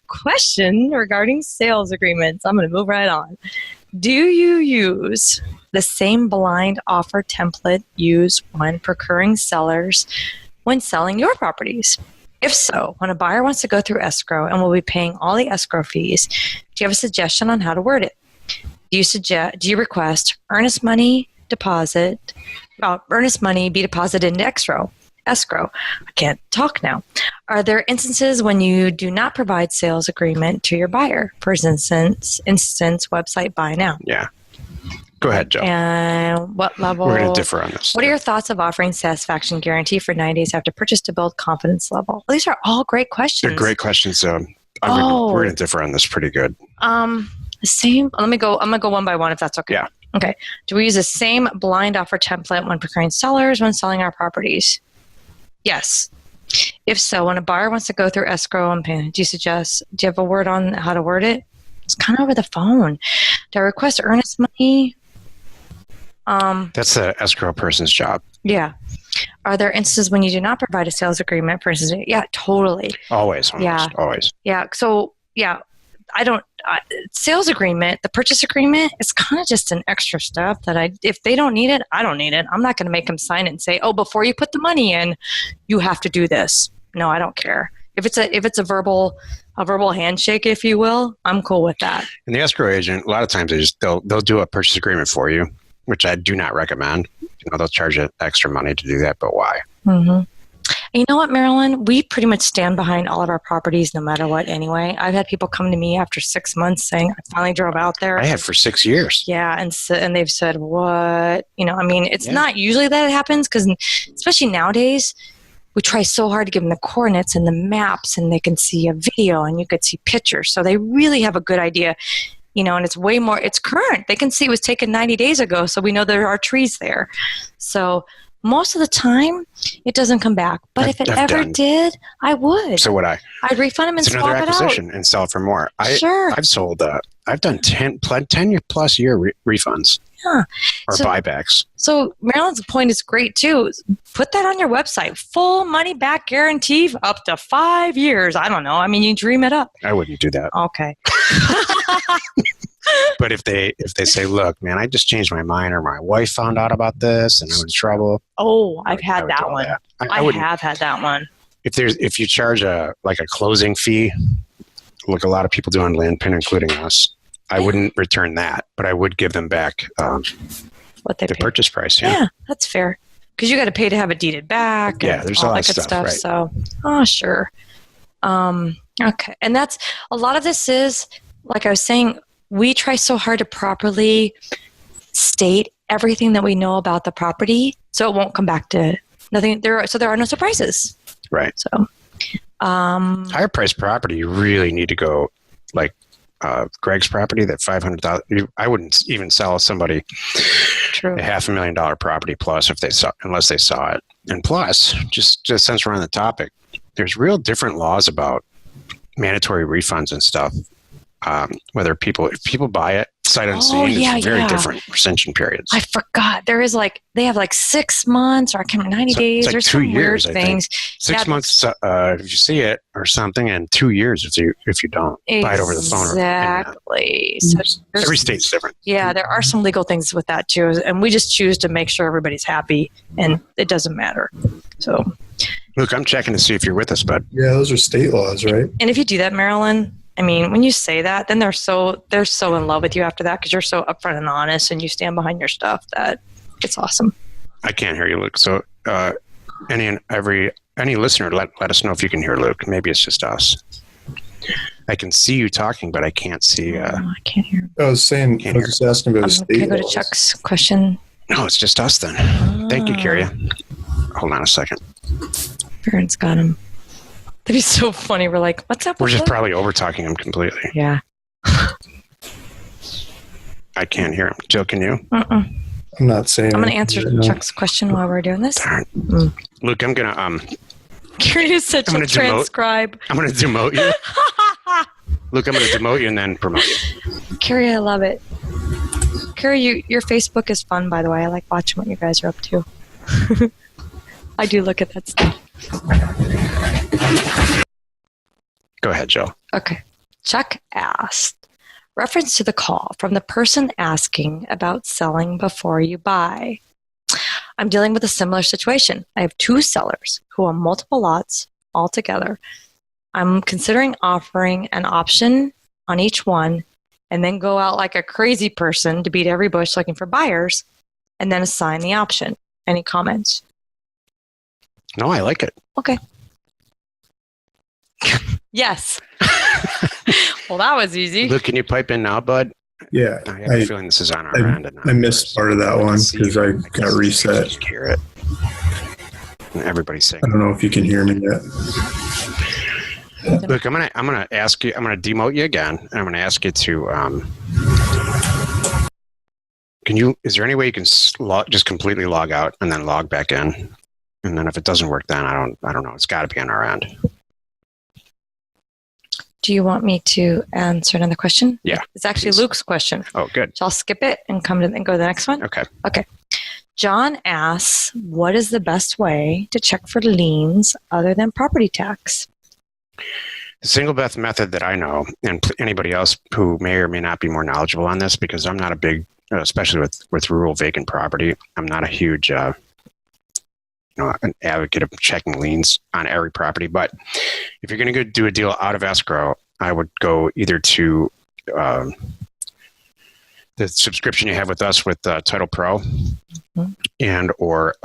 question regarding sales agreements. I'm going to move right on. Do you use the same blind offer template used when procuring sellers when selling your properties? If so, when a buyer wants to go through escrow and will be paying all the escrow fees, do you have a suggestion on how to word it? Do you request earnest money be deposited into escrow? I can't talk now. Are there instances when you do not provide sales agreement to your buyer? For instance, website buy now. Yeah. Go ahead, Joe. And what level? We're going to differ on this. What are your thoughts of offering satisfaction guarantee for 90 days after purchase to build confidence level? Well, these are all great questions. They're great questions. We're going to differ on this pretty good. The same. I'm going to go one by one if that's okay. Yeah. Okay. Do we use the same blind offer template when procuring sellers when selling our properties? Yes. If so, when a buyer wants to go through escrow and payment, do you have a word on how to word it? It's kind of over the phone. Do I request earnest money? That's the escrow person's job. Yeah. Are there instances when you do not provide a sales agreement, for instance? Yeah, totally. Always. Yeah. Always. Yeah. So, yeah, sales agreement, the purchase agreement, is kind of just an extra step that if they don't need it, I don't need it. I'm not going to make them sign it and say, oh, before you put the money in, you have to do this. No, I don't care. If it's a verbal handshake, if you will, I'm cool with that. And the escrow agent, a lot of times they'll do a purchase agreement for you, which I do not recommend. They'll charge you extra money to do that, but why? Mm-hmm. And you know what, Marilyn? We pretty much stand behind all of our properties no matter what anyway. I've had people come to me after 6 months saying, I finally drove out there. I have for 6 years. Yeah, and they've said, what? It's not usually that it happens because especially nowadays, we try so hard to give them the coordinates and the maps, and they can see a video and you could see pictures. So they really have a good idea, and it's way more, it's current. They can see it was taken 90 days ago, so we know there are trees there. So most of the time, it doesn't come back. But if it ever did, I would. So would I. I'd refund them and swap it out. It's another acquisition and sell it for more. Sure. I've sold, I've done 10 plus year refunds. Yeah. Or buybacks. So Marilyn's point is great too. Put that on your website. Full money back guarantee up to 5 years. I don't know. I mean, you dream it up. I wouldn't do that. Okay. But if they say, look, man, I just changed my mind, or my wife found out about this and I'm in trouble. Oh, I've had that one. I have had that one. If you charge a closing fee, like a lot of people do on Landpin, including us, I wouldn't return that, but I would give them back what they the paid. Purchase price. Yeah, that's fair. Because you got to pay to have it deeded back. Yeah, there's all that good stuff. Right. So, sure. Okay, and that's a lot of this is, like I was saying, we try so hard to properly state everything that we know about the property, so it won't come back to nothing. There are no surprises. Right. So, higher price property, you really need to go like. Greg's property, that $500,000. I wouldn't even sell somebody True. a $500,000 property plus unless they saw it. And plus, just since we're on the topic, there's real different laws about mandatory refunds and stuff. If people buy it sight unseen, it's very different retention periods. I forgot. There is they have 6 months, or I can't remember, 90 days, it's or 2 years, weird things. 6 months if you see it or something, and 2 years if you don't buy it over the phone. Exactly. So every state's different. Yeah, there are some legal things with that too, and we just choose to make sure everybody's happy, and it doesn't matter. So, Luke, I'm checking to see if you're with us, bud. Yeah, those are state laws, right? And if you do that, Marilyn, I mean, when you say that, then they're so in love with you after that because you're so upfront and honest and you stand behind your stuff that it's awesome. I can't hear you, Luke. So any listener, let us know if you can hear Luke. Maybe it's just us. I can see you talking, but I can't see. I can't hear. I was just asking about state Can I go to laws. Chuck's question? No, it's just us then. Thank you, Carrie. Hold on a second. Parents got him. That'd be so funny. We're like, what's up? We're just probably over talking him completely. Yeah. I can't hear him. Jill, can you? Uh-uh. I'm not saying. I'm going to answer Chuck's question while we're doing this. Darn. Luke, I'm going to Carrie said she'll transcribe. I'm going to demote you. Luke, I'm going to demote you and then promote you. Carrie, I love it. Carrie, your Facebook is fun, by the way. I like watching what you guys are up to. I do look at that stuff. Go ahead, Jill. Okay. Chuck asked, reference to the call from the person asking about selling before you buy. I'm dealing with a similar situation. I have 2 sellers who own multiple lots altogether. I'm considering offering an option on each one and then go out like a crazy person to beat every bush looking for buyers and then assign the option. Any comments? No, I like it. Okay. Yes. Well, that was easy. Luke, can you pipe in now, bud? Yeah. I have a feeling this is on our end. I missed part of that one because I got reset. Just hear it. And everybody's saying. I don't know if you can hear me yet. Luke, I'm gonna ask you. I'm gonna demote you again, and I'm gonna ask you to. Can you? Is there any way you can just completely log out and then log back in? And then if it doesn't work, then I don't know. It's got to be on our end. Do you want me to answer another question? Yeah. It's actually please. Luke's question. Oh, good. So I'll skip it and go to the next one. Okay. Okay. John asks, what is the best way to check for liens other than property tax? The single best method that I know, and anybody else who may or may not be more knowledgeable on this, because I'm not a big, especially with rural vacant property, I'm not a huge, an advocate of checking liens on every property. But if you're going to go do a deal out of escrow, I would go either to the subscription you have with us with Title Pro and or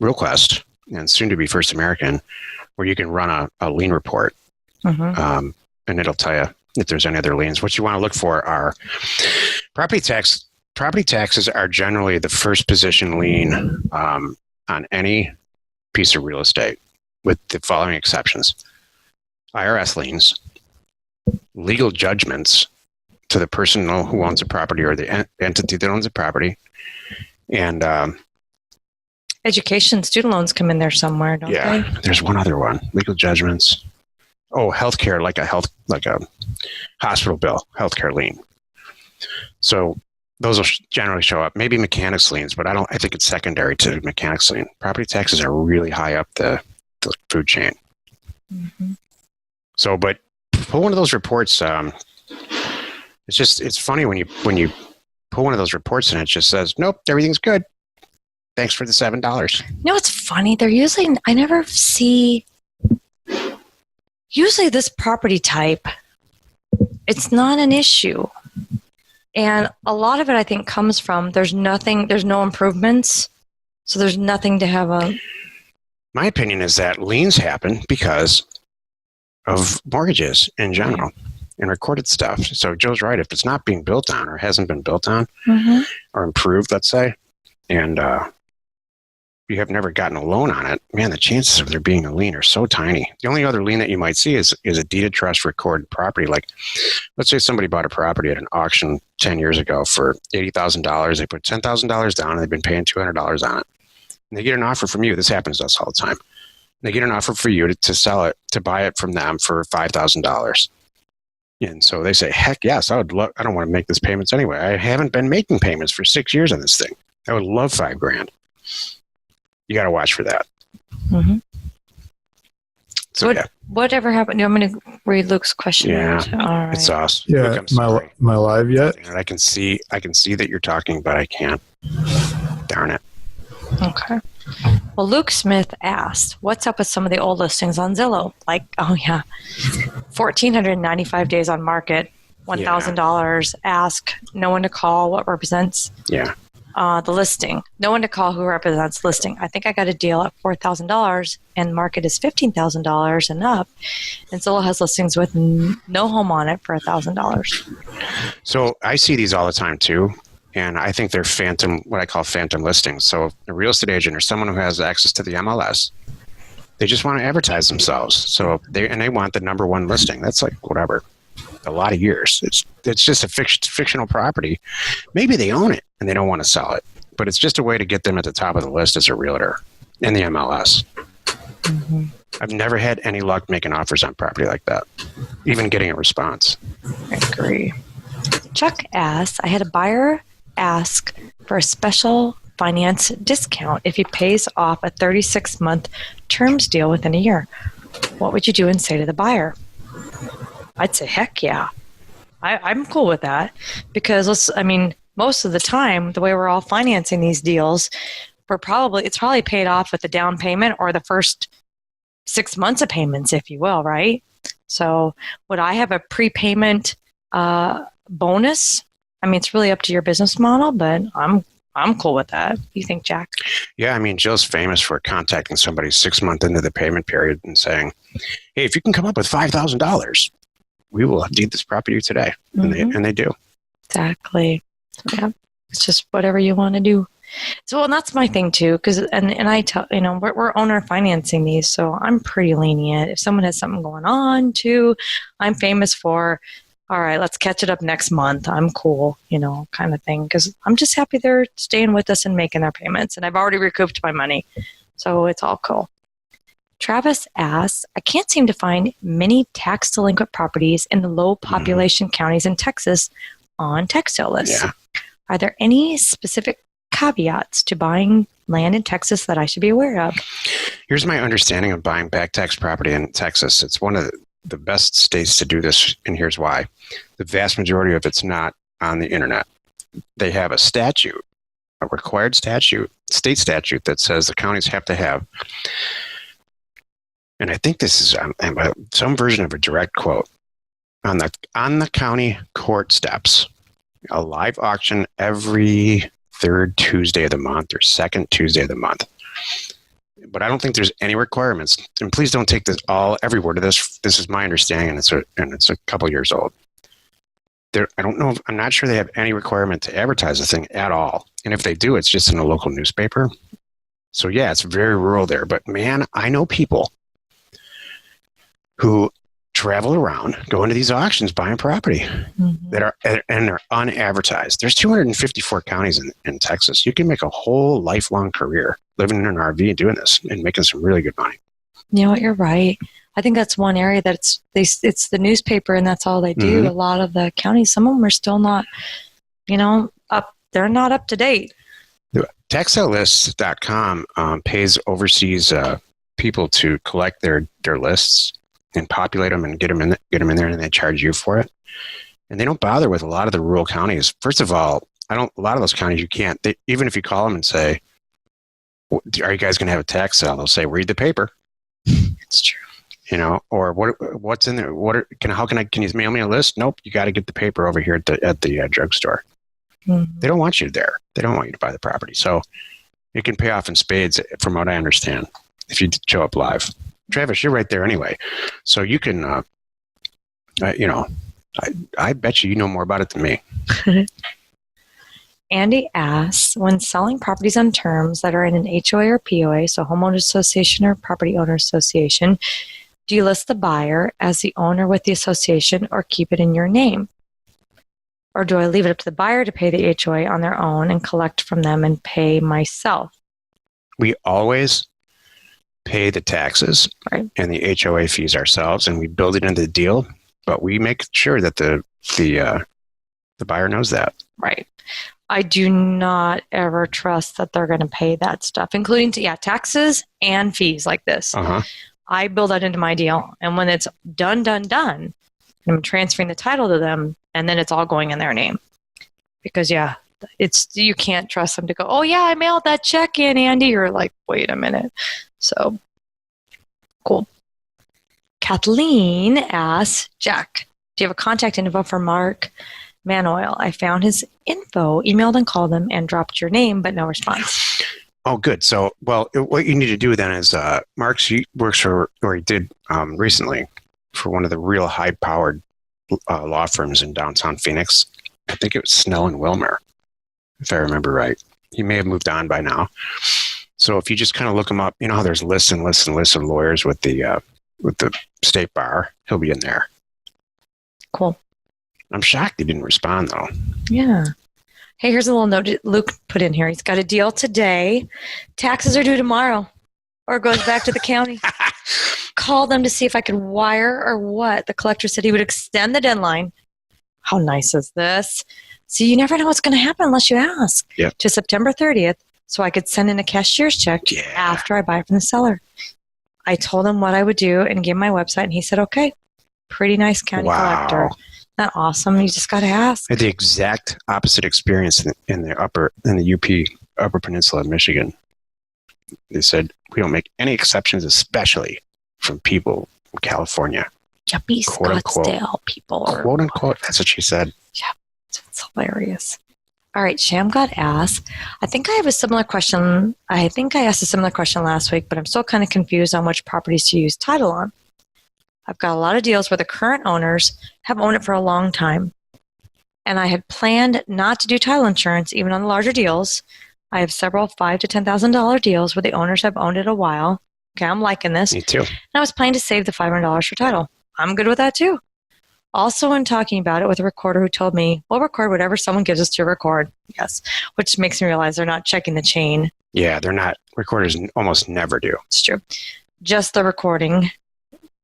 RealQuest and soon to be First American, where you can run a lien report and it'll tell you if there's any other liens. What you want to look for are property tax. Property taxes are generally the first position lien on any piece of real estate, with the following exceptions: IRS liens, legal judgments to the person who owns a property or the entity that owns a property, and education, student loans come in there somewhere, don't they? There's one other one: legal judgments. Oh, healthcare, like a hospital bill, healthcare lien. So those will generally show up. Maybe mechanics liens, but I think it's secondary to mechanics lien. Property taxes are really high up the food chain. So, but pull one of those reports. It's funny when you pull one of those reports and it just says, nope, everything's good. Thanks for the $7. You know what's funny? I never see, usually this property type, it's not an issue. And a lot of it, I think, comes from there's no improvements. So there's nothing to have a... My opinion is that liens happen because of mortgages in general and recorded stuff. So Joe's right. If it's not being built on or hasn't been built on or improved, let's say, and you have never gotten a loan on it, man, the chances of there being a lien are so tiny. The only other lien that you might see is a deed of trust recorded property. Like, let's say somebody bought a property at an auction 10 years ago for $80,000. They put $10,000 down and they've been paying $200 on it. And they get an offer from you. This happens to us all the time. They get an offer for you to sell it, to buy it from them for $5,000. And so they say, heck yes, I don't want to make this payments anyway. I haven't been making payments for 6 years on this thing. I would love $5,000. You got to watch for that. So whatever happened? I'm going to read Luke's question. Yeah, all right. It's awesome. Yeah, Luke, I'm am I live yet? And I can see that you're talking, but I can't. Darn it. Okay. Well, Luke Smith asked, what's up with some of the old listings on Zillow? Like, 1,495 days on market, $1,000, ask, no one to call, what represents the listing. No one to call, who represents listing. I think I got a deal at $4,000 and market is $15,000 and up. And Zillow has listings with no home on it for $1,000. So I see these all the time too. And I think they're what I call phantom listings. So a real estate agent or someone who has access to the MLS, they just want to advertise themselves. So they want the number one listing. That's like whatever, a lot of years. It's just a fictional property. Maybe they own it and they don't want to sell it, but it's just a way to get them at the top of the list as a realtor in the MLS. Mm-hmm. I've never had any luck making offers on property like that, even getting a response. I agree. Chuck asks, I had a buyer ask for a special finance discount if he pays off a 36-month terms deal within a year. What would you do and say to the buyer? I'd say, heck yeah. I'm cool with that because most of the time, the way we're all financing these deals, it's probably paid off with the down payment or the first 6 months of payments, if you will, right? So would I have a prepayment bonus? It's really up to your business model, but I'm cool with that. What do you think, Jack? Yeah, Jill's famous for contacting somebody 6 months into the payment period and saying, hey, if you can come up with $5,000, we will deed this property today. Mm-hmm. And they do. Exactly. Yeah, it's just whatever you want to do. So, and that's my thing too, because and I tell we're owner financing these, so I'm pretty lenient. If someone has something going on too, I'm famous for, all right, let's catch it up next month. I'm cool, kind of thing, because I'm just happy they're staying with us and making their payments, and I've already recouped my money, so it's all cool. Travis asks, I can't seem to find many tax delinquent properties in the low population counties in Texas on tax sale lists. Yeah. Are there any specific caveats to buying land in Texas that I should be aware of? Here's my understanding of buying back tax property in Texas. It's one of the best states to do this, and here's why. The vast majority of it's not on the internet. They have a statute, a required statute, state statute that says the counties have to have, and I think this is some version of a direct quote, on the county court steps, a live auction every third Tuesday of the month or second Tuesday of the month. But I don't think there's any requirements. And please don't take this every word of this. This is my understanding, and it's a couple years old. I'm not sure they have any requirement to advertise the thing at all. And if they do, it's just in a local newspaper. So yeah, it's very rural there. But man, I know people who travel around, go into these auctions, buying property that are unadvertised. There's 254 counties in Texas. You can make a whole lifelong career living in an RV and doing this and making some really good money. You know what? You're right. I think that's one area that it's the newspaper and that's all they do. Mm-hmm. A lot of the counties, some of them are still not, up. They're not up to date. TaxSaleLists.com pays overseas people to collect their lists and populate them and get them in there, and they charge you for it. And they don't bother with a lot of the rural counties. First of all, a lot of those counties you can't. Even if you call them and say, "Are you guys going to have a tax sale?" They'll say, "Read the paper." It's true. Or what's in there? Can you mail me a list? Nope, you got to get the paper over here at the drugstore. Mm-hmm. They don't want you there. They don't want you to buy the property. So it can pay off in spades, from what I understand, if you show up live. Travis, you're right there anyway. So you can, I bet you know more about it than me. Andy asks, when selling properties on terms that are in an HOA or POA, so homeowners association or property owner association, do you list the buyer as the owner with the association or keep it in your name? Or do I leave it up to the buyer to pay the HOA on their own and collect from them and pay myself? We always pay the taxes and the HOA fees ourselves, and we build it into the deal, but we make sure that the buyer knows that. Right. I do not ever trust that they're going to pay that stuff, including taxes and fees like this. Uh-huh. I build that into my deal, and when it's done, I'm transferring the title to them, and then it's all going in their name. Because you can't trust them to go, oh yeah, I mailed that check in, Andy. You're like, wait a minute. So cool. Kathleen asks, Jack, do you have a contact info for Mark Manoil? I found his info, emailed and called him, and dropped your name, but no response. Oh, good. So, well, what you need to do then is Mark works for, or he did recently, for one of the real high-powered law firms in downtown Phoenix. I think it was Snell and Wilmer, if I remember right. He may have moved on by now. So if you just kind of look him up, you know how there's lists and lists and lists of lawyers with the state bar. He'll be in there. Cool. I'm shocked he didn't respond, though. Yeah. Hey, here's a little note Luke put in here. He's got a deal today. Taxes are due tomorrow, or it goes back to the county. Call them to see if I could wire or what. The collector said he would extend the deadline. How nice is this? So you never know what's going to happen unless you ask. Yep. To September 30th, so I could send in a cashier's check after I buy it from the seller. I told him what I would do and gave him my website, and he said, okay. Pretty nice county collector. Isn't that awesome? You just got to ask. I had the exact opposite experience in the UP Upper Peninsula of Michigan. They said, we don't make any exceptions, especially from people from California. Yuppie Scottsdale people. Quote unquote. That's what she said. Yeah, it's hilarious. All right, Shamgod asks, I think I have a similar question. I think I asked a similar question last week, but I'm still kind of confused on which properties to use title on. I've got a lot of deals where the current owners have owned it for a long time. And I had planned not to do title insurance even on the larger deals. I have several $5,000 to $10,000 deals where the owners have owned it a while. Okay, I'm liking this. Me too. And I was planning to save the $500 for title. I'm good with that too. Also, when talking about it with a recorder who told me, we'll record whatever someone gives us to record. Yes, which makes me realize they're not checking the chain. Yeah, they're not. Recorders almost never do. It's true. Just the recording.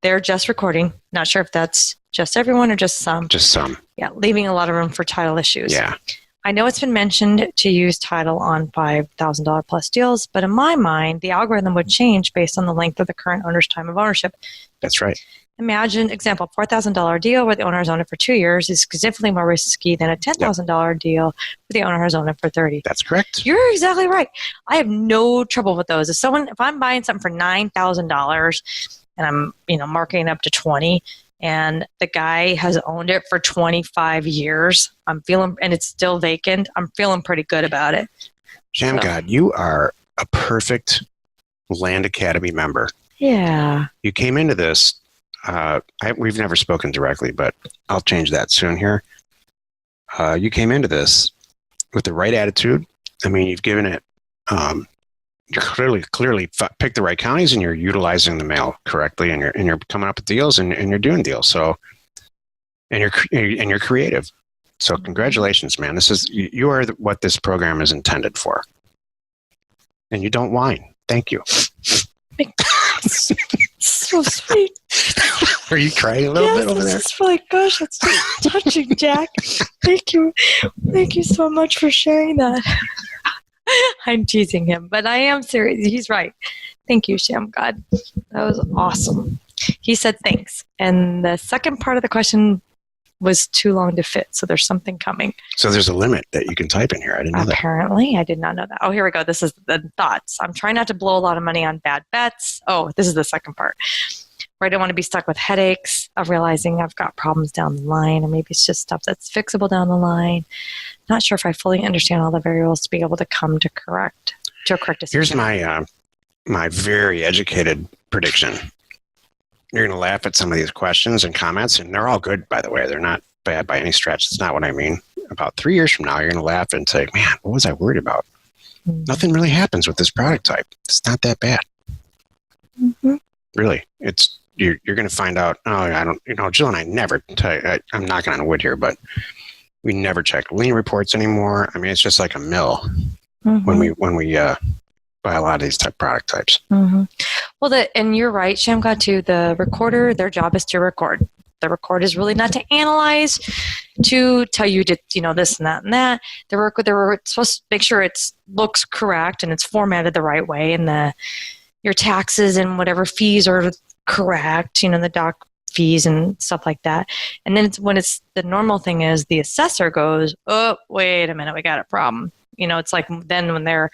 They're just recording. Not sure if that's just everyone or just some. Just some. Yeah, leaving a lot of room for title issues. Yeah. I know it's been mentioned to use title on $5,000 plus deals, but in my mind, the algorithm would change based on the length of the current owner's time of ownership. That's right. Imagine, example, $4,000 deal where the owner has owned it for 2 years is significantly more risky than a $10,000 deal where the owner has owned it for 30. That's correct. You're exactly right. I have no trouble with those. If I'm buying something for $9,000 and I'm marking it up to 20, and the guy has owned it for 25 years, and it's still vacant, I'm feeling pretty good about it. Shamgod, you are a perfect Land Academy member. Yeah. You came into this. We've never spoken directly, but I'll change that soon here. You came into this with the right attitude. I mean, you've given it, you're clearly picked the right counties, and you're utilizing the mail correctly, and you're coming up with deals, and you're doing deals. So, and you're creative. So congratulations, man. You are what this program is intended for. And you don't whine. Thank you. So sweet. Are you crying a little bit over there? Yes, like, gosh, that's so touching, Jack. Thank you. Thank you so much for sharing that. I'm teasing him, but I am serious. He's right. Thank you, Shamgod. That was awesome. He said thanks. And the second part of the question was too long to fit, so there's something coming. So there's a limit that you can type in here. I didn't know that. Apparently, I did not know that. Oh, here we go. This is the thoughts. I'm trying not to blow a lot of money on bad bets. Oh, this is the second part. Where I don't want to be stuck with headaches of realizing I've got problems down the line, or maybe it's just stuff that's fixable down the line. Not sure if I fully understand all the variables to be able to come to a correct decision. Here's my very educated prediction. You're going to laugh at some of these questions and comments, and they're all good, by the way. They're not bad by any stretch. That's not what I mean. About 3 years from now, you're going to laugh and say, man, what was I worried about? Mm-hmm. Nothing really happens with this product type. It's not that bad. Mm-hmm. Really. You're going to find out, Jill and I never, I'm knocking on wood here, but we never check lien reports anymore. I mean, it's just like a mill when we buy a lot of these product types. Mm-hmm. Well, and you're right, Shamgod, too. The recorder, their job is to record. The record is really not to analyze, to tell you to, this and that and that. They're supposed to make sure it looks correct and it's formatted the right way, and your taxes and whatever fees are correct. The fees and stuff like that. And then when it's the normal thing is the assessor goes, oh, wait a minute, we got a problem. It's like then when they're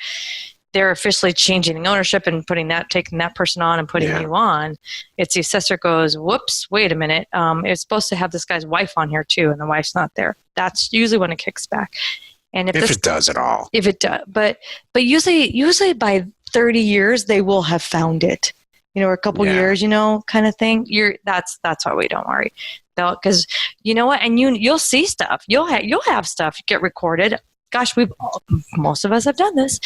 officially changing ownership and taking that person on and putting you on, it's the assessor goes, whoops, wait a minute. It's supposed to have this guy's wife on here too, and the wife's not there. That's usually when it kicks back. And if it does at all. If it does. But usually by 30 years, they will have found it. Or a couple years, kind of thing. That's why we don't worry. Because you know what? And you'll see stuff. You'll have stuff get recorded. Gosh, most of us have done this.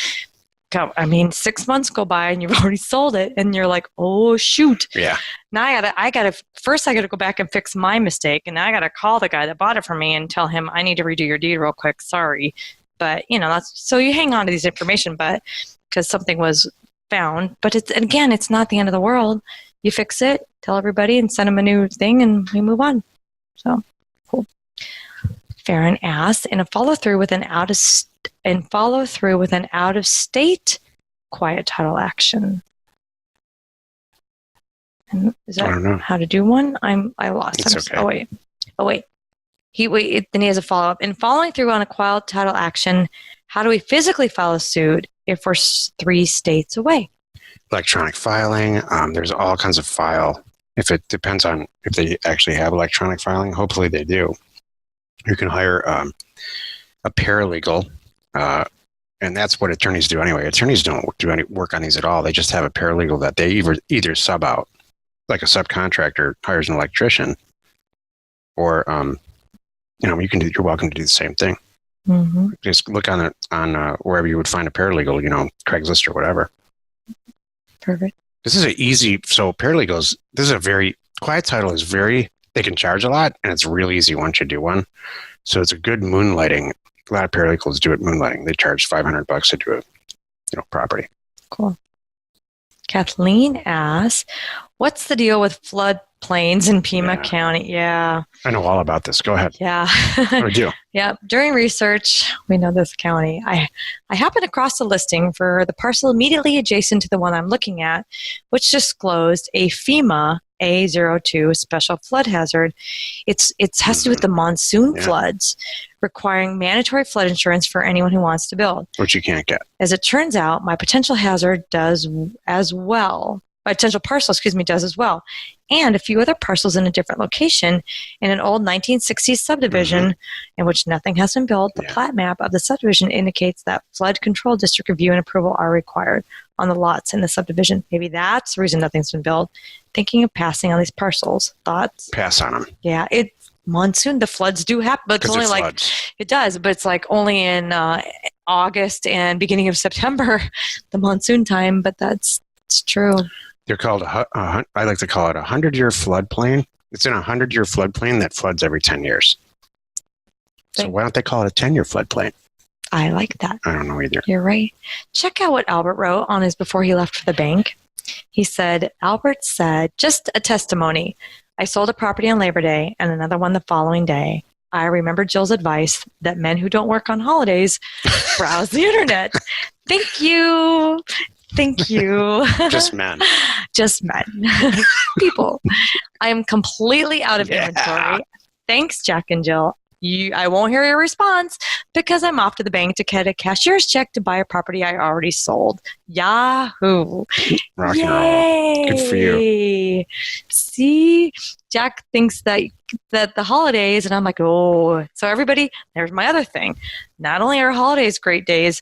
6 months go by and you've already sold it, and you're like, oh shoot. Yeah. Now I gotta go back and fix my mistake, and now I gotta call the guy that bought it from me and tell him I need to redo your deed real quick. Sorry, but that's so you hang on to these information, but because something was found, but it's not the end of the world. You fix it, tell everybody, and send them a new thing, and we move on. So cool. Farron asks, in a follow through with an out of state quiet title action. And is that how to do one? I lost. It's okay. Oh wait. Then he has a follow up. In following through on a quiet title action, how do we physically file a suit if we're 3 states away? Electronic filing. There's all kinds of file. If it depends on if they actually have electronic filing, hopefully they do. You can hire a paralegal, and that's what attorneys do anyway. Attorneys don't do any work on these at all. They just have a paralegal that they either sub out, like a subcontractor hires an electrician, or you're welcome to do the same thing. Mm-hmm. Just look on wherever you would find a paralegal, Craigslist or whatever. Perfect. This is paralegals. Quiet title is they can charge a lot, and it's real easy once you do one. So it's a good moonlighting. A lot of paralegals do it moonlighting. They charge $500 to do it, property. Cool. Kathleen asks, what's the deal with floodplains in Pima County? Yeah. I know all about this. Go ahead. Yeah. What do we do? Yeah. During research, we know this county. I happened across a listing for the parcel immediately adjacent to the one I'm looking at, which disclosed a FEMA A02 special flood hazard. It has to do with the monsoon floods, requiring mandatory flood insurance for anyone who wants to build. Which you can't get. As it turns out, my potential hazard does as well. My potential parcel, does as well. And a few other parcels in a different location in an old 1960s subdivision in which nothing has been built. The plat map of the subdivision indicates that flood control district review and approval are required on the lots in the subdivision. Maybe that's the reason nothing's been built. Thinking of passing on these parcels. Thoughts? Pass on them. Yeah, it's monsoon. The floods do happen, but it's only it does, but it's like only in August and beginning of September, the monsoon time. But it's true. They're called I like to call it a 100-year floodplain. It's in a 100-year floodplain that floods every 10 years. So why don't they call it a 10-year floodplain? I like that. I don't know either. You're right. Check out what Albert wrote on his before he left for the bank. He said, Albert said, just a testimony. I sold a property on Labor Day and another one the following day. I remember Jill's advice that men who don't work on holidays browse the internet. Thank you. Thank you. Just men. Just men. People. I am completely out of inventory. Thanks, Jack and Jill. I won't hear your response because I'm off to the bank to get a cashier's check to buy a property I already sold. Yahoo! Rock and roll. Good for you. See, Jack thinks that the holidays, and I'm like, oh. So everybody, there's my other thing. Not only are holidays great days,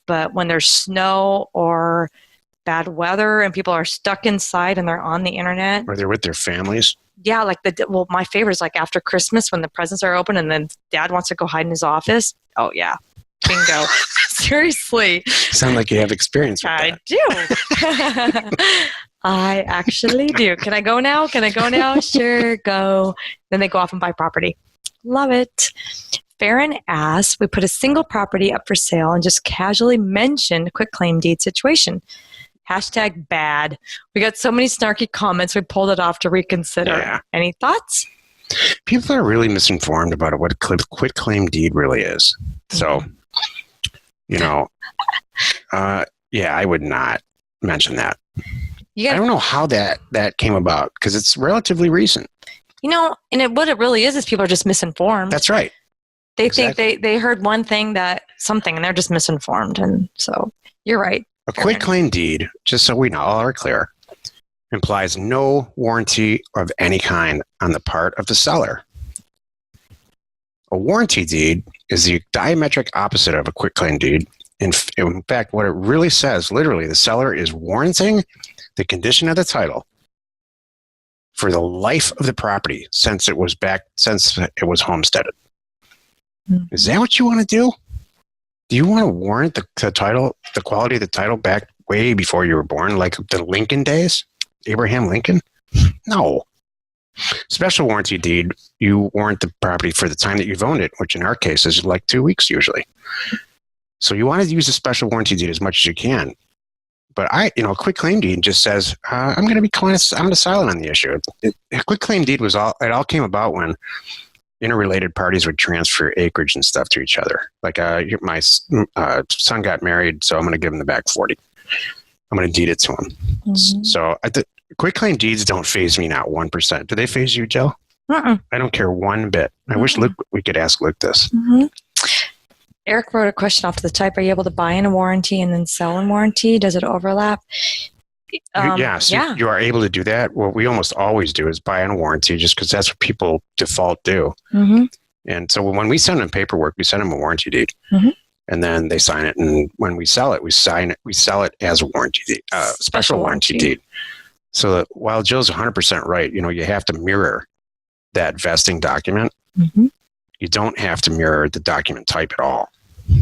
but when there's snow or bad weather and people are stuck inside and they're on the internet. Or they're with their families. Yeah, my favorite is like after Christmas when the presents are open and then dad wants to go hide in his office. Oh, yeah. Bingo. Seriously. Sound like you have experience with that. I do. I actually do. Can I go now? Sure, go. Then they go off and buy property. Love it. Farron asks, we put a single property up for sale and just casually mentioned quitclaim deed situation. Hashtag bad. We got so many snarky comments, we pulled it off to reconsider. Yeah. Any thoughts? People are really misinformed about what a quitclaim deed really is. So, I would not mention that. I don't know how that came about because it's relatively recent. what it really is people are just misinformed. That's right. They Exactly. think they heard one thing and they're just misinformed. And so you're right. A quitclaim deed, just so we know, all are clear, implies no warranty of any kind on the part of the seller. A warranty deed is the diametric opposite of a quitclaim deed. In fact, what it really says, literally, the seller is warranting the condition of the title for the life of the property since it was homesteaded. Mm-hmm. Is that what you want to do? Do you want to warrant the title, the quality of the title back way before you were born, like the Lincoln days? Abraham Lincoln? No. Special warranty deed, you warrant the property for the time that you've owned it, which in our case is like 2 weeks usually. So you want to use a special warranty deed as much as you can. But a quitclaim deed just says, I'm going to be silent on the issue. A quitclaim deed it all came about when interrelated parties would transfer acreage and stuff to each other. Like my son got married, so I'm going to give him the back 40. I'm going to deed it to him. Mm-hmm. So quitclaim deeds don't faze me, not 1%. Do they faze you, Jill? I don't care one bit. I wish we could ask Luke this. Mm-hmm. Eric wrote a question off the type. Are you able to buy in a warranty and then sell in warranty? Does it overlap? You are able to do that. What we almost always do is buy in a warranty just because that's what people default do. Mm-hmm. And so when we send them paperwork, we send them a warranty deed. Mm-hmm. And then they sign it. And when we sell it, we sell it as a warranty deed, special warranty deed. So that while Jill's 100% right, you have to mirror that vesting document. Mm-hmm. You don't have to mirror the document type at all.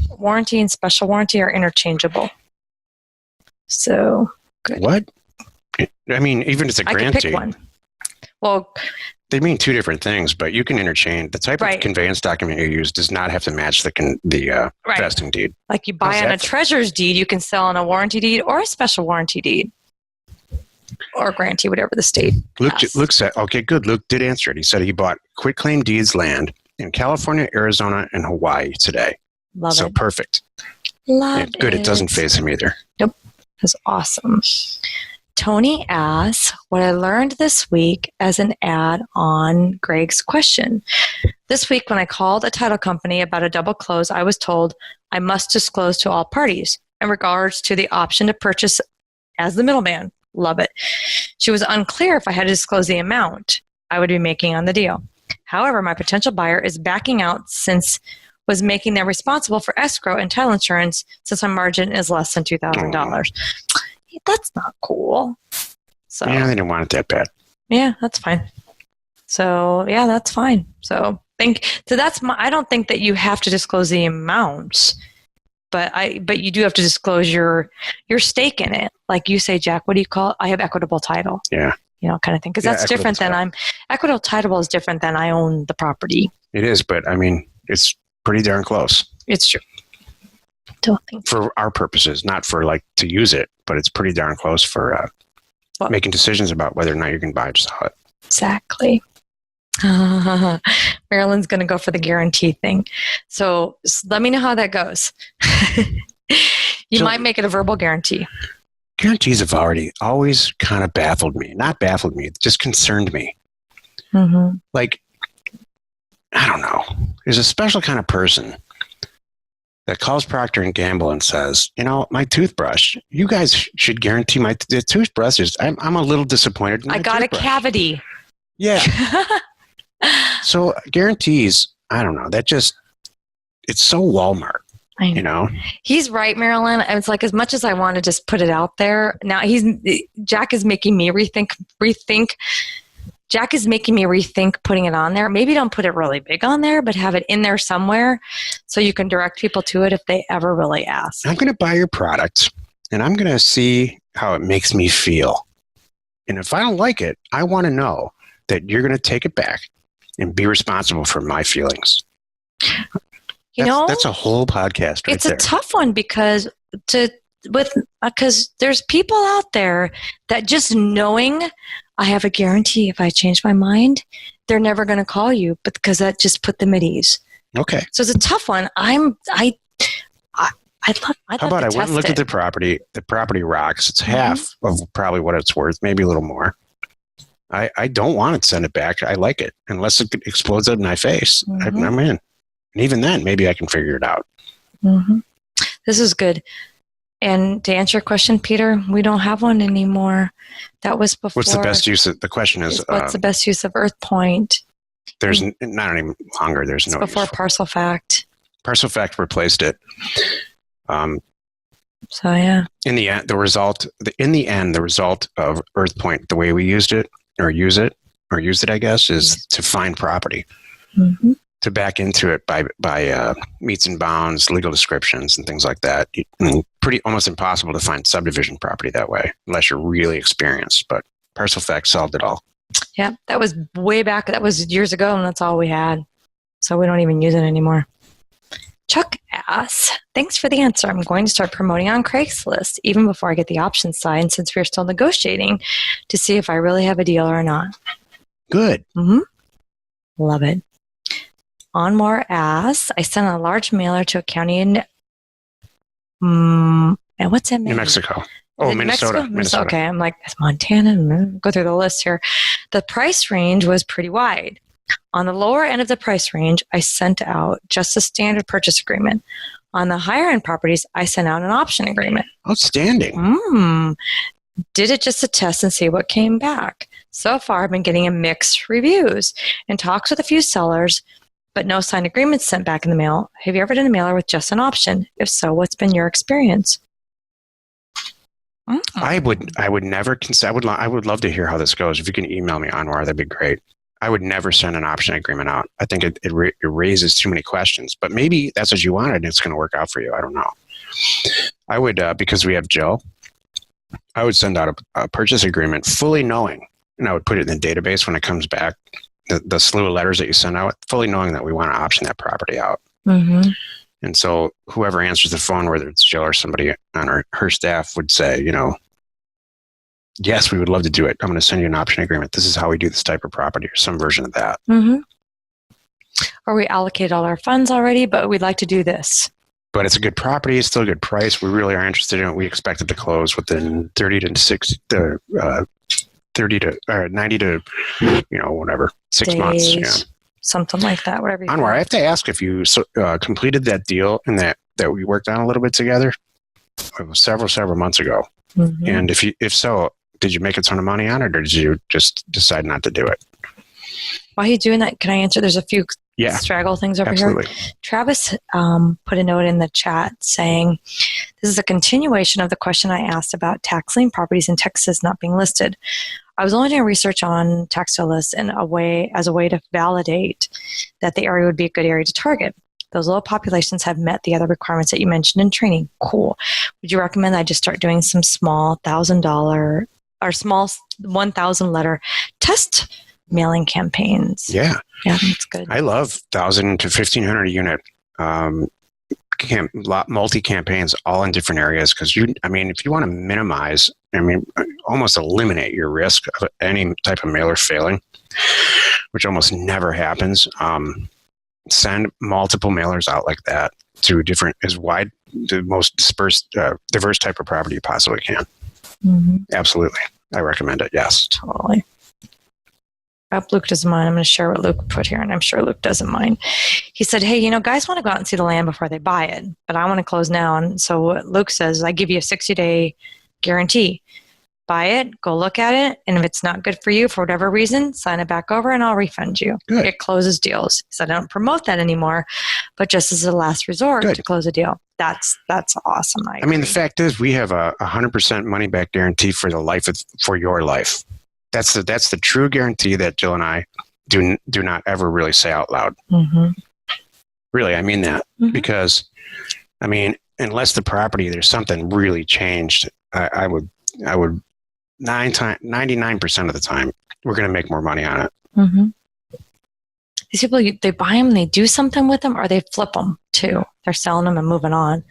Warranty and special warranty are interchangeable. So, good. What? I mean, even if it's a grantee. I can pick one. Well, they mean two different things, but you can interchange. The type of conveyance document you use does not have to match the vesting deed. Like you buy on a treasurer's deed, you can sell on a warranty deed or a special warranty deed. Or grantee, whatever the state. Luke said, okay, good. Luke did answer it. He said he bought quitclaim deeds land in California, Arizona, and Hawaii today. Love it. So perfect. Love it. Good. It doesn't faze him either. Nope. That's awesome. Tony asks, what I learned this week as an add on Greg's question. This week when I called a title company about a double close, I was told I must disclose to all parties in regards to the option to purchase as the middleman. Love it. She was unclear if I had to disclose the amount I would be making on the deal. However, my potential buyer is backing out since was making them responsible for escrow and title insurance since my margin is less than $2,000. That's not cool. So yeah, they didn't want it that bad. Yeah, that's fine. So yeah, that's fine. So I don't think that you have to disclose the amounts, but you do have to disclose your stake in it. Like you say, Jack, what do you call it? I have equitable title. Yeah. Kind of thing. Because that's different than equitable title is different than I own the property. It is, but I mean, it's pretty darn close. It's true. Don't think for our purposes, not for to use it, but it's pretty darn close for making decisions about whether or not you can buy or sell it. Exactly. Marilyn's going to go for the guarantee thing. So let me know how that goes. You might make it a verbal guarantee. Guarantees have always kind of baffled me. Not baffled me, just concerned me. Mm-hmm. I don't know. There's a special kind of person that calls Procter & Gamble and says, my toothbrush, you guys should guarantee the toothbrush. I'm a little disappointed in my got toothbrush. A cavity. Yeah. So guarantees, I don't know. It's so Walmart. I know. He's right, Marilyn. It's like as much as I want to just put it out there. Now Jack is making me rethink. Jack is making me rethink putting it on there. Maybe don't put it really big on there, but have it in there somewhere so you can direct people to it if they ever really ask. I'm going to buy your product and I'm going to see how it makes me feel. And if I don't like it, I want to know that you're going to take it back and be responsible for my feelings. That's a whole podcast right there. It's a tough one because there's people out there that just knowing I have a guarantee if I change my mind, they're never going to call you, but because that just put them at ease. Okay. So it's a tough one. I'd love How about I went and looked at the property. The property rocks. It's half of probably what it's worth, maybe a little more. I don't want to send it back. I like it. Unless it explodes in my face, I'm in. And even then, maybe I can figure it out. This is good. And to answer your question, Peter, we don't have one anymore. That was before. What's the best use of, the question is, what's the best use of Earth Point? There's not any longer. There's no before Parcel Fact. Parcel Fact replaced it. So yeah. In the end, the result of Earth Point, the way we used it, or use it, I guess, is to find property. To back into it by meets and bounds, legal descriptions, and things like that. Pretty almost impossible to find subdivision property that way, unless you're really experienced. But Parcel Fact solved it all. Yeah, that was way back. That was years ago, and that's all we had. So we don't even use it anymore. Chuck asks, thanks for the answer. I'm going to start promoting on Craigslist even before I get the options signed, since we're still negotiating to see if I really have a deal or not. Good. Love it. Onmore asks, I sent a large mailer to a county in and what's in New Mexico. Oh, Minnesota. Okay, I'm like, it's Montana. Go through the list here. The price range was pretty wide. On the lower end of the price range, I sent out just a standard purchase agreement. On the higher end properties, I sent out an option agreement. Outstanding. Did it just to test and see what came back. So far, I've been getting a mixed reviews and talks with a few sellers, but no signed agreements sent back in the mail. Have you ever done a mailer with just an option? If so, what's been your experience? I would never consider. I would love to hear how this goes. If you can email me, Anwar, that'd be great. I would never send an option agreement out. I think it raises too many questions. But maybe that's what you wanted, and it's going to work out for you. I don't know. I would, because we have Joe, I would send out a purchase agreement fully knowing, and I would put it in the database when it comes back, the slew of letters that you send out, fully knowing that we want to option that property out. And so whoever answers the phone, whether it's Jill or somebody on her staff, would say, yes, we would love to do it. I'm going to send you an option agreement. This is how we do this type of property, or some version of that. Or we allocate all our funds already, but we'd like to do this. But it's a good property. It's still a good price. We really are interested in it. We expect it to close within 90 to, 6 days, months. Yeah. Something like that. Whatever. Anwar, I have to ask if you completed that deal and that we worked on a little bit together. It was several months ago. And if so, did you make a ton of money on it, or did you just decide not to do it? While you're doing that, can I answer? There's a few straggle things over here. Travis put a note in the chat saying, this is a continuation of the question I asked about tax lien properties in Texas not being listed. I was only doing research on tax sale lists as a way to validate that the area would be a good area to target. Those low populations have met the other requirements that you mentioned in training. Cool. Would you recommend I just start doing some small $1,000 or small 1,000 letter test mailing campaigns? Yeah, that's good. I love 1,000 to 1,500 unit multi campaigns, all in different areas. Because if you want to minimize, almost eliminate your risk of any type of mailer failing, which almost never happens. Send multiple mailers out like that to the most diverse type of property you possibly can. Absolutely. I recommend it. Yes. Totally. I hope Luke doesn't mind. I'm going to share what Luke put here, and I'm sure Luke doesn't mind. He said, hey, guys want to go out and see the land before they buy it, but I want to close now. And so what Luke says, I give you a 60-day guarantee. Buy it, go look at it, and if it's not good for you for whatever reason, sign it back over and I'll refund you. Good. It closes deals. He said, I don't promote that anymore, but just as a last resort to close a deal. That's awesome. The fact is we have a 100% money back guarantee for for your life. That's the true guarantee that Jill and I do not ever really say out loud. Really, I mean that because, unless the property, there's something really changed, I would 99% of the time, we're going to make more money on it. These people, they buy them, they do something with them, or they flip them too. They're selling them and moving on.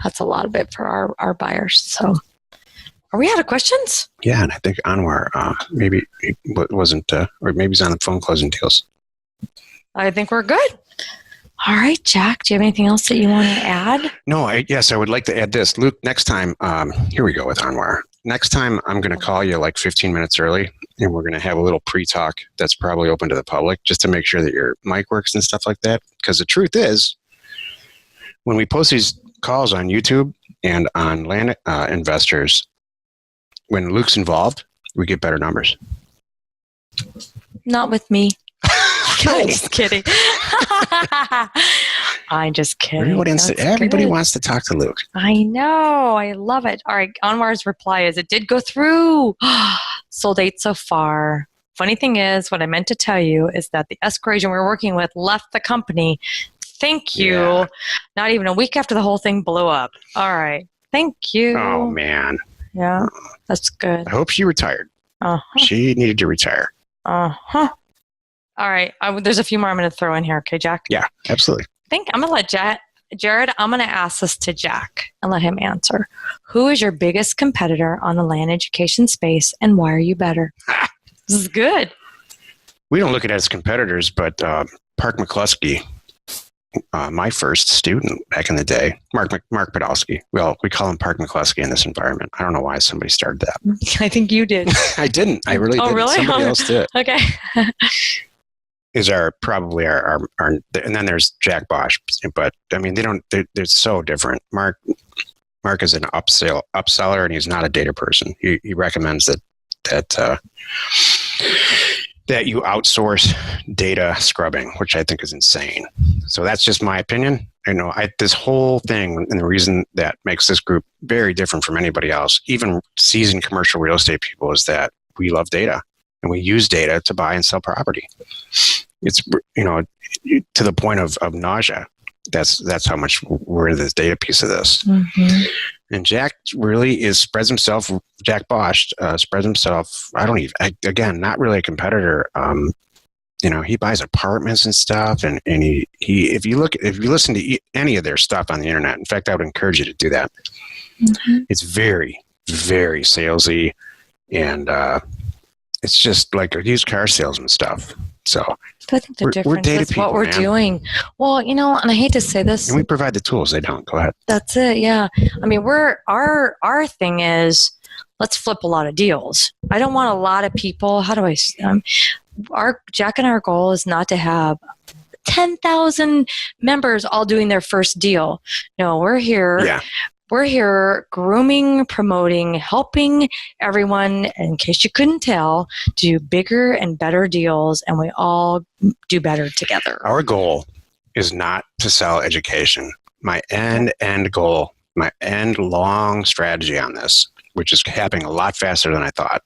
That's a lot of it for our buyers. So, are we out of questions? Yeah, and I think Anwar maybe he wasn't, or maybe he's on the phone closing deals. I think we're good. All right, Jack, do you have anything else that you want to add? No, yes, I would like to add this. Luke, next time, here we go with Anwar. next time I'm going to call you like 15 minutes early, and we're going to have a little pre-talk that's probably open to the public just to make sure that your mic works and stuff like that. Because the truth is, when we post these calls on YouTube and on land investors, when Luke's involved, we get better numbers. Not with me. I'm just kidding. I'm just kidding. Everybody wants to talk to Luke. I know. I love it. All right. Anwar's reply is, it did go through. Sold 8 so far. Funny thing is, what I meant to tell you is that the escrow agent we were working with left the company. Thank you. Yeah. Not even a week after the whole thing blew up. All right. Thank you. Oh, man. Yeah. That's good. I hope she retired. Uh-huh. She needed to retire. Uh-huh. All right. There's a few more I'm going to throw in here. Okay, Jack? Yeah, absolutely. I think I'm going to let Jared, I'm going to ask this to Jack and let him answer. Who is your biggest competitor on the land education space, and why are you better? This is good. We don't look at it as competitors, but Park McCluskey, my first student back in the day, Mark Podolsky. Well, we call him Park McCluskey in this environment. I don't know why somebody started that. I think you did. I didn't. I really didn't. Really? Somebody else did. Okay. Is probably our, and then there's Jack Bosch, but I mean they're so different. Mark is an upseller, and he's not a data person. He recommends that you outsource data scrubbing, which I think is insane. So that's just my opinion. This whole thing, and the reason that makes this group very different from anybody else, even seasoned commercial real estate people, is that we love data and we use data to buy and sell property. It's, to the point of nausea. That's how much we're into this data piece of this. Mm-hmm. And Jack really Jack Bosch spreads himself. Again, not really a competitor. He buys apartments and stuff, and he if you listen to any of their stuff on the internet, in fact, I would encourage you to do that. Mm-hmm. It's very, very salesy, and it's just like a used car salesman stuff. So I think the difference is people, what we're doing. Well, and I hate to say this. And we provide the tools. They don't. Go ahead. That's it. Yeah. I mean, our thing is, let's flip a lot of deals. I don't want a lot of people. How do I? Jack and our goal is not to have 10,000 members all doing their first deal. No, we're here. Yeah. We're here grooming, promoting, helping everyone, in case you couldn't tell, do bigger and better deals, and we all do better together. Our goal is not to sell education. My end goal, my end long strategy on this, which is happening a lot faster than I thought,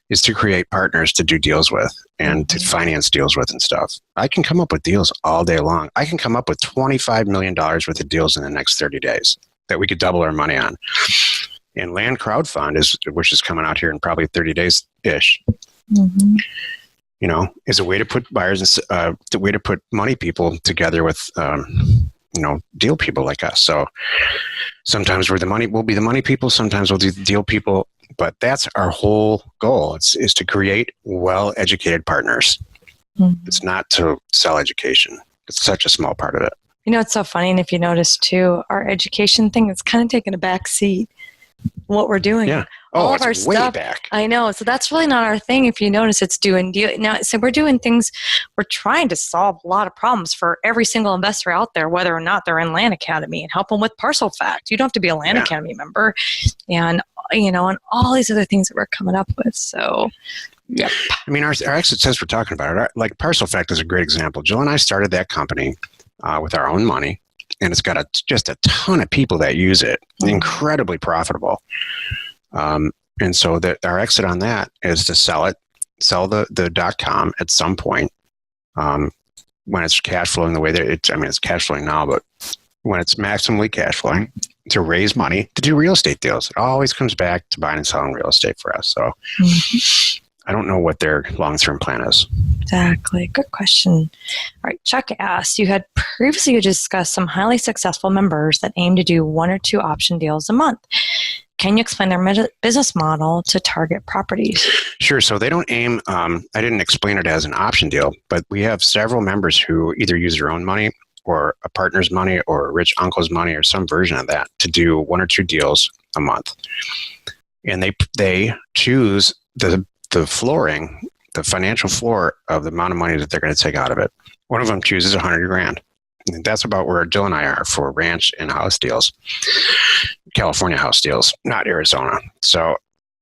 is to create partners to do deals with and to finance deals with and stuff. I can come up with deals all day long. I can come up with $25 million worth of deals in the next 30 days. That we could double our money on. And Land Crowdfund, which is coming out here in probably 30 days-ish, is a way to put buyers, the way to put money people together with, deal people like us. So sometimes we'll be the money people, sometimes we'll do the deal people, but that's our whole goal. Is to create well-educated partners. Mm-hmm. It's not to sell education. It's such a small part of it. It's so funny, and if you notice too, our education thing is kind of taking a back seat. What we're doing, yeah. All of our way stuff. Back. I know, so that's really not our thing. If you notice, it's doing deal now. So we're doing things. We're trying to solve a lot of problems for every single investor out there, whether or not they're in Land Academy, and help them with Parcel Fact. You don't have to be a Land Academy member, and and all these other things that we're coming up with. So. Yep. I mean, our exit, since we're talking about it, like Parcel Fact is a great example. Jill and I started that company with our own money, and it's got just a ton of people that use it. Incredibly profitable. And so our exit on that is to sell the .com at some point when it's cash flowing the way that it's cash flowing now, but when it's maximally cash flowing, to raise money to do real estate deals. It always comes back to buying and selling real estate for us. So I don't know what their long-term plan is. Exactly. Good question. All right. Chuck asked, you had previously discussed some highly successful members that aim to do 1 or 2 option deals a month. Can you explain their business model to target properties? Sure. So they don't aim, I didn't explain it as an option deal, but we have several members who either use their own money or a partner's money or a rich uncle's money or some version of that to do 1 or 2 deals a month. and they choose the flooring, the financial floor of the amount of money that they're going to take out of it. One of them chooses $100,000. And that's about where Jill and I are for ranch and house deals, California house deals, not Arizona. So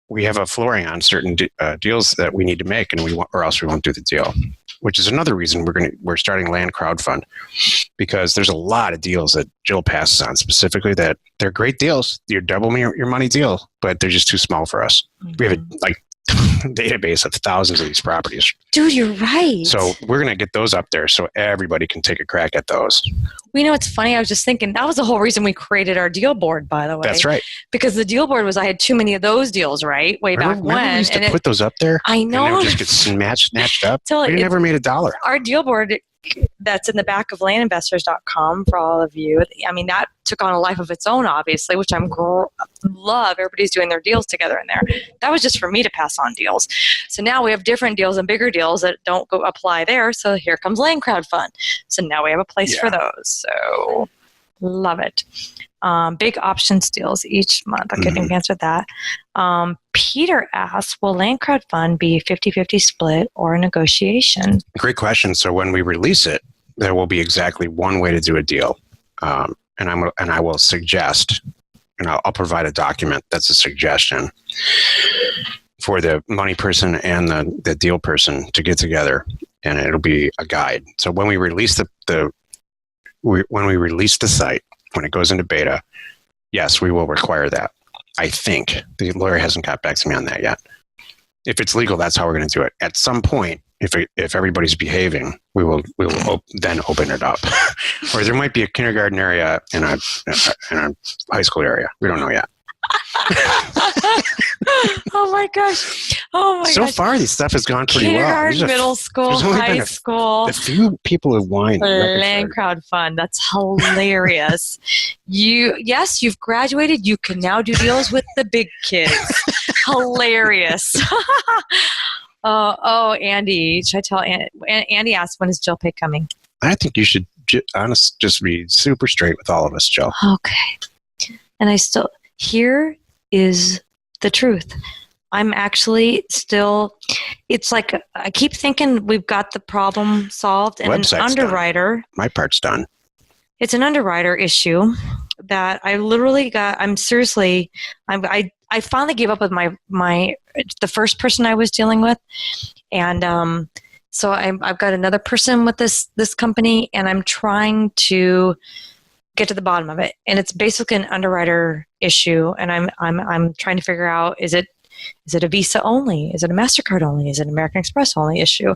we have a flooring on certain deals that we need to make, or else we won't do the deal. Which is another reason we're starting land crowdfund, because there's a lot of deals that Jill passes on specifically that they're great deals. You're double your money deal, but they're just too small for us. Mm-hmm. We have a database of thousands of these properties. Dude, you're right. So we're going to get those up there so everybody can take a crack at those. Well, it's funny. I was just thinking that was the whole reason we created our deal board, by the way. That's right. Because the deal board was I had too many of those deals, right? Back when. We used to put those up there? I know. And they would just get snatched up. We never made $1. Our deal board that's in the back of landinvestors.com for all of you. I mean, that took on a life of its own, obviously, which I'm love. Everybody's doing their deals together in there. That was just for me to pass on deals. So now we have different deals and bigger deals that don't apply there. So here comes Land Crowdfund. So now we have a place for those. So love it. Big options deals each month. Okay, I think we answered that. Peter asks, will Land Crowdfund be a 50-50 split or a negotiation? Great question. So when we release it, there will be exactly one way to do a deal. And I will suggest, and I'll provide a document that's a suggestion for the money person and the deal person to get together, and it'll be a guide. So when we release when we release the site, when it goes into beta, yes, we will require that. I think the lawyer hasn't got back to me on that yet. If it's legal, that's how we're going to do it. At some point, if everybody's behaving, we will then open it up. Or there might be a kindergarten area and a high school area. We don't know yet. Oh my gosh. So far, this stuff has gone pretty well. Kindergarten, middle school, high school. A few people have whined. Land Crowdfund. That's hilarious. You've graduated. You can now do deals with the big kids. Hilarious. Andy. Should I tell Andy asked, when is Jill Pay coming? I think you should just be super straight with all of us, Jill. Okay. And here is the truth. I'm actually still, it's like, I keep thinking we've got the problem solved, and Website's an underwriter. Done. My part's done. It's an underwriter issue that I literally I finally gave up with the first person I was dealing with. And so I've got another person with this company, and I'm trying to get to the bottom of it. And it's basically an underwriter issue, and I'm trying to figure out, is it a Visa only? Is it a MasterCard only? Is it an American Express only issue?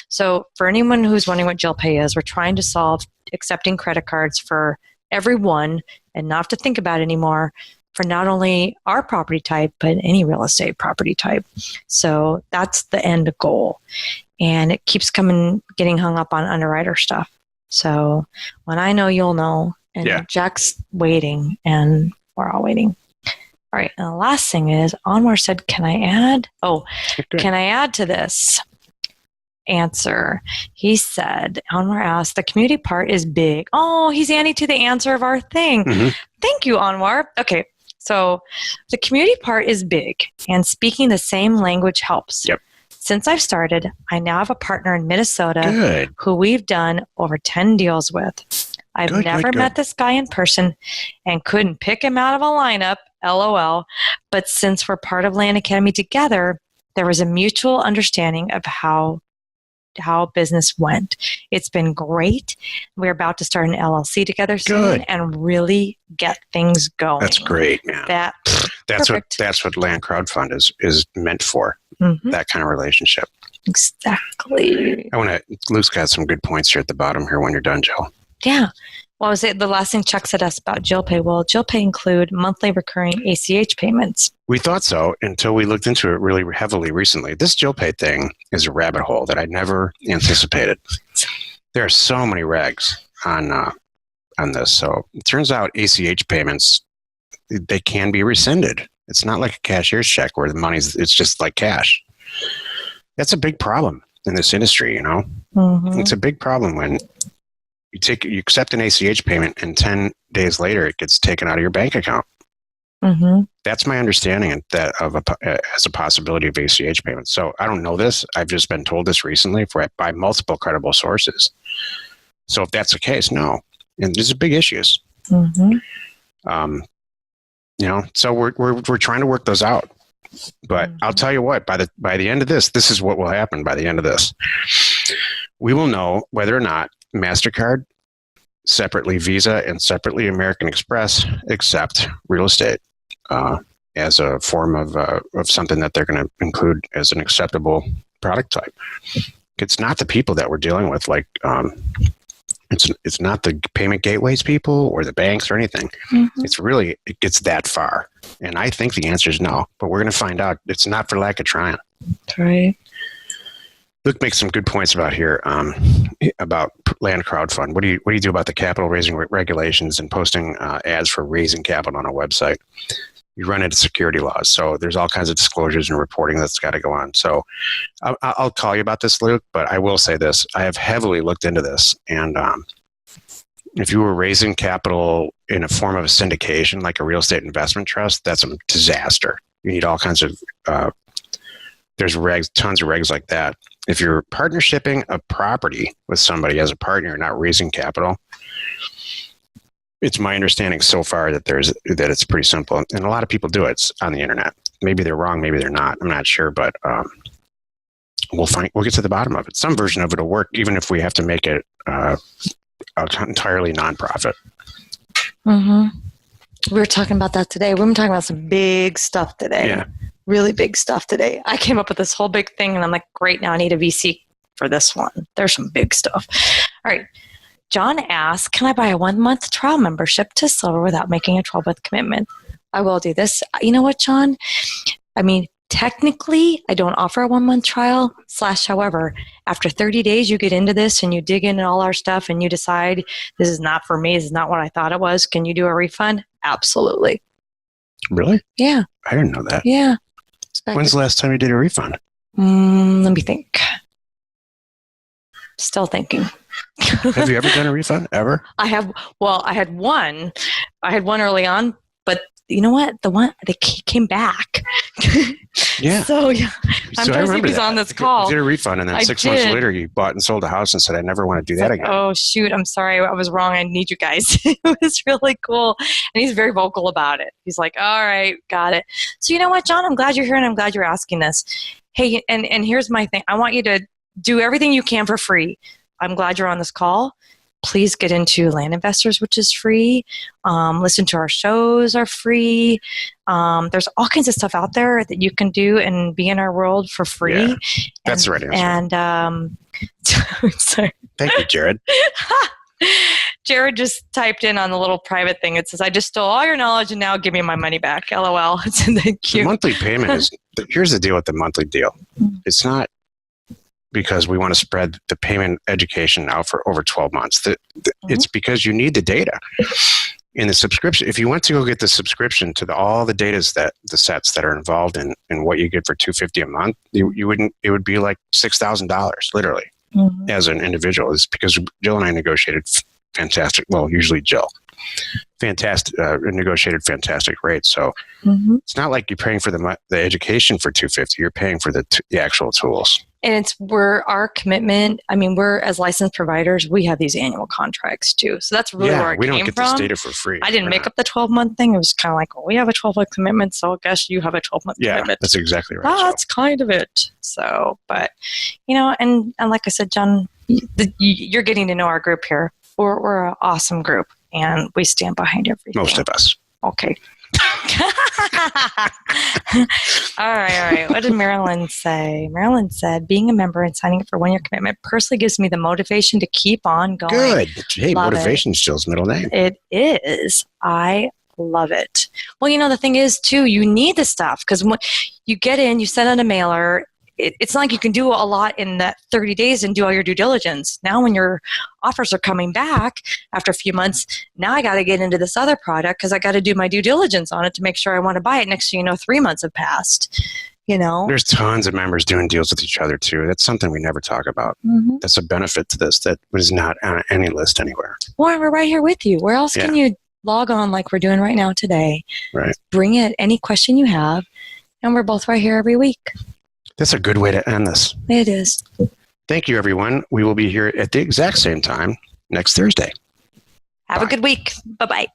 So for anyone who's wondering what Jill Pay is, we're trying to solve accepting credit cards for everyone and not have to think about it anymore for not only our property type, but any real estate property type. So that's the end goal. And it keeps getting hung up on underwriter stuff. So when I know, you'll know. And Jack's waiting, and we're all waiting. All right. And the last thing is, Anwar said, can I add to this answer? He said, Anwar asked, the community part is big. Oh, he's adding to the answer of our thing. Mm-hmm. Thank you, Anwar. Okay. So the community part is big, and speaking the same language helps. Yep. Since I've started, I now have a partner in Minnesota who we've done over 10 deals with. I've never met this guy in person and couldn't pick him out of a lineup, LOL. But since we're part of Land Academy together, there was a mutual understanding of how business went. It's been great. We're about to start an LLC together soon and really get things going. That's great, man. That's what Land Crowdfund is meant for. Mm-hmm. That kind of relationship. Exactly. Luke's got some good points here at the bottom here when you're done, Jill. Yeah. Well, I was the last thing Chuck said us about Jill Pay. Will Jill Pay include monthly recurring ACH payments? We thought so until we looked into it really heavily recently. This Jill Pay thing is a rabbit hole that I never anticipated. There are so many regs on this. So it turns out ACH payments, they can be rescinded. It's not like a cashier's check where it's just like cash. That's a big problem in this industry, you know? Mm-hmm. It's a big problem when you accept an ACH payment and 10 days later it gets taken out of your bank account. That's my understanding as a possibility of ACH payments. So I don't know this. I've just been told this recently by multiple credible sources. So if that's the case, no. And these are big issues. So we're trying to work those out. But I'll tell you what, by the end of this is what will happen by the end of this. We will know whether or not MasterCard, separately Visa, and separately American Express accept real estate as a form of something that they're going to include as an acceptable product type. It's not the people that we're dealing with, like it's not the payment gateways people or the banks or anything. It gets that far. And I think the answer is no, but we're going to find out. It's not for lack of trying. That's right. Luke makes some good points about here about land crowdfund. What do you do about the capital raising regulations and posting ads for raising capital on a website? You run into security laws. So there's all kinds of disclosures and reporting that's got to go on. So I'll call you about this, Luke, but I will say this. I have heavily looked into this. And if you were raising capital in a form of a syndication, like a real estate investment trust, that's a disaster. You need all kinds of, there's tons of regs like that. If you're partnershiping a property with somebody as a partner, not raising capital, it's my understanding so far that it's pretty simple, and a lot of people do it on the internet. Maybe they're wrong, maybe they're not. I'm not sure, but we'll get to the bottom of it. Some version of it will work, even if we have to make it entirely nonprofit. We were talking about that today. We've been talking about some big stuff today. Yeah, really big stuff today. I came up with this whole big thing, and I'm like, great, now I need a VC for this one. There's some big stuff. All right. John asks, can I buy a 1-month trial membership to Silver without making a 12-month commitment? I will do this. You know what, John? I mean, technically, I don't offer a 1-month trial / however, after 30 days, you get into this and you dig into all our stuff and you decide this is not for me. This is not what I thought it was. Can you do a refund? Absolutely. Really? Yeah. I didn't know that. Yeah. When's the last time you did a refund? Let me think. Still thinking. Have you ever done a refund? Ever? I have. Well, I had one. I had one early on, but you know what? The one they came back. Yeah. So yeah, I'm trying to see if he's on this call. You did a refund, and then 6 months later, you bought and sold a house and said, "I never want to do that again." Oh shoot! I'm sorry. I was wrong. I need you guys. It was really cool, and he's very vocal about it. He's like, "All right, got it." So you know what, John? I'm glad you're here, and I'm glad you're asking this. Hey, and here's my thing. I want you to do everything you can for free. I'm glad you're on this call. Please get into Land Investors, which is free. Listen to our shows are free. There's all kinds of stuff out there that you can do and be in our world for free. Yeah, that's the right answer. And sorry. Thank you, Jared. Jared just typed in on the little private thing. It says, I just stole all your knowledge and now give me my money back. LOL. It's in the queue. The monthly payment is, here's the deal with the monthly deal. It's not because we want to spread the payment education out for over 12 months. It's because you need the data. In the subscription, if you went to go get the subscription to all the data the sets that are involved in what you get for $250 a month, it would be like $6,000 literally as an individual. It's because Jill and I negotiated fantastic. Well, usually Jill, negotiated fantastic rates. So it's not like you're paying for the education for $250. You're paying for the actual tools. And we're our commitment. I mean, we're as licensed providers, we have these annual contracts too. So that's really where it came from. We don't get this data for free. I didn't make up the 12-month thing. It was kind of like, well, we have a 12-month commitment, so I guess you have a 12-month commitment. Yeah, that's exactly right. That's kind of it. So, but, and like I said, John, you're getting to know our group here. We're an awesome group, and we stand behind everything. Most of us. Okay. All right. What did Marilyn say? Marilyn said, being a member and signing up for 1-year commitment personally gives me the motivation to keep on going. Good. Hey, motivation's Jill's middle name. It is. I love it. Well, the thing is, too, you need the stuff because when you get in, you send out a mailer. It's not like you can do a lot in that 30 days and do all your due diligence. Now when your offers are coming back after a few months, now I got to get into this other product because I got to do my due diligence on it to make sure I want to buy it. Next thing you know, 3 months have passed. There's tons of members doing deals with each other too. That's something we never talk about. That's a benefit to this that was not on any list anywhere. Well, we're right here with you. Where else can you log on like we're doing right now today. Right. Bring it, any question you have, and we're both right here every week. That's a good way to end this. It is. Thank you, everyone. We will be here at the exact same time next Thursday. Have a good week. Bye-bye.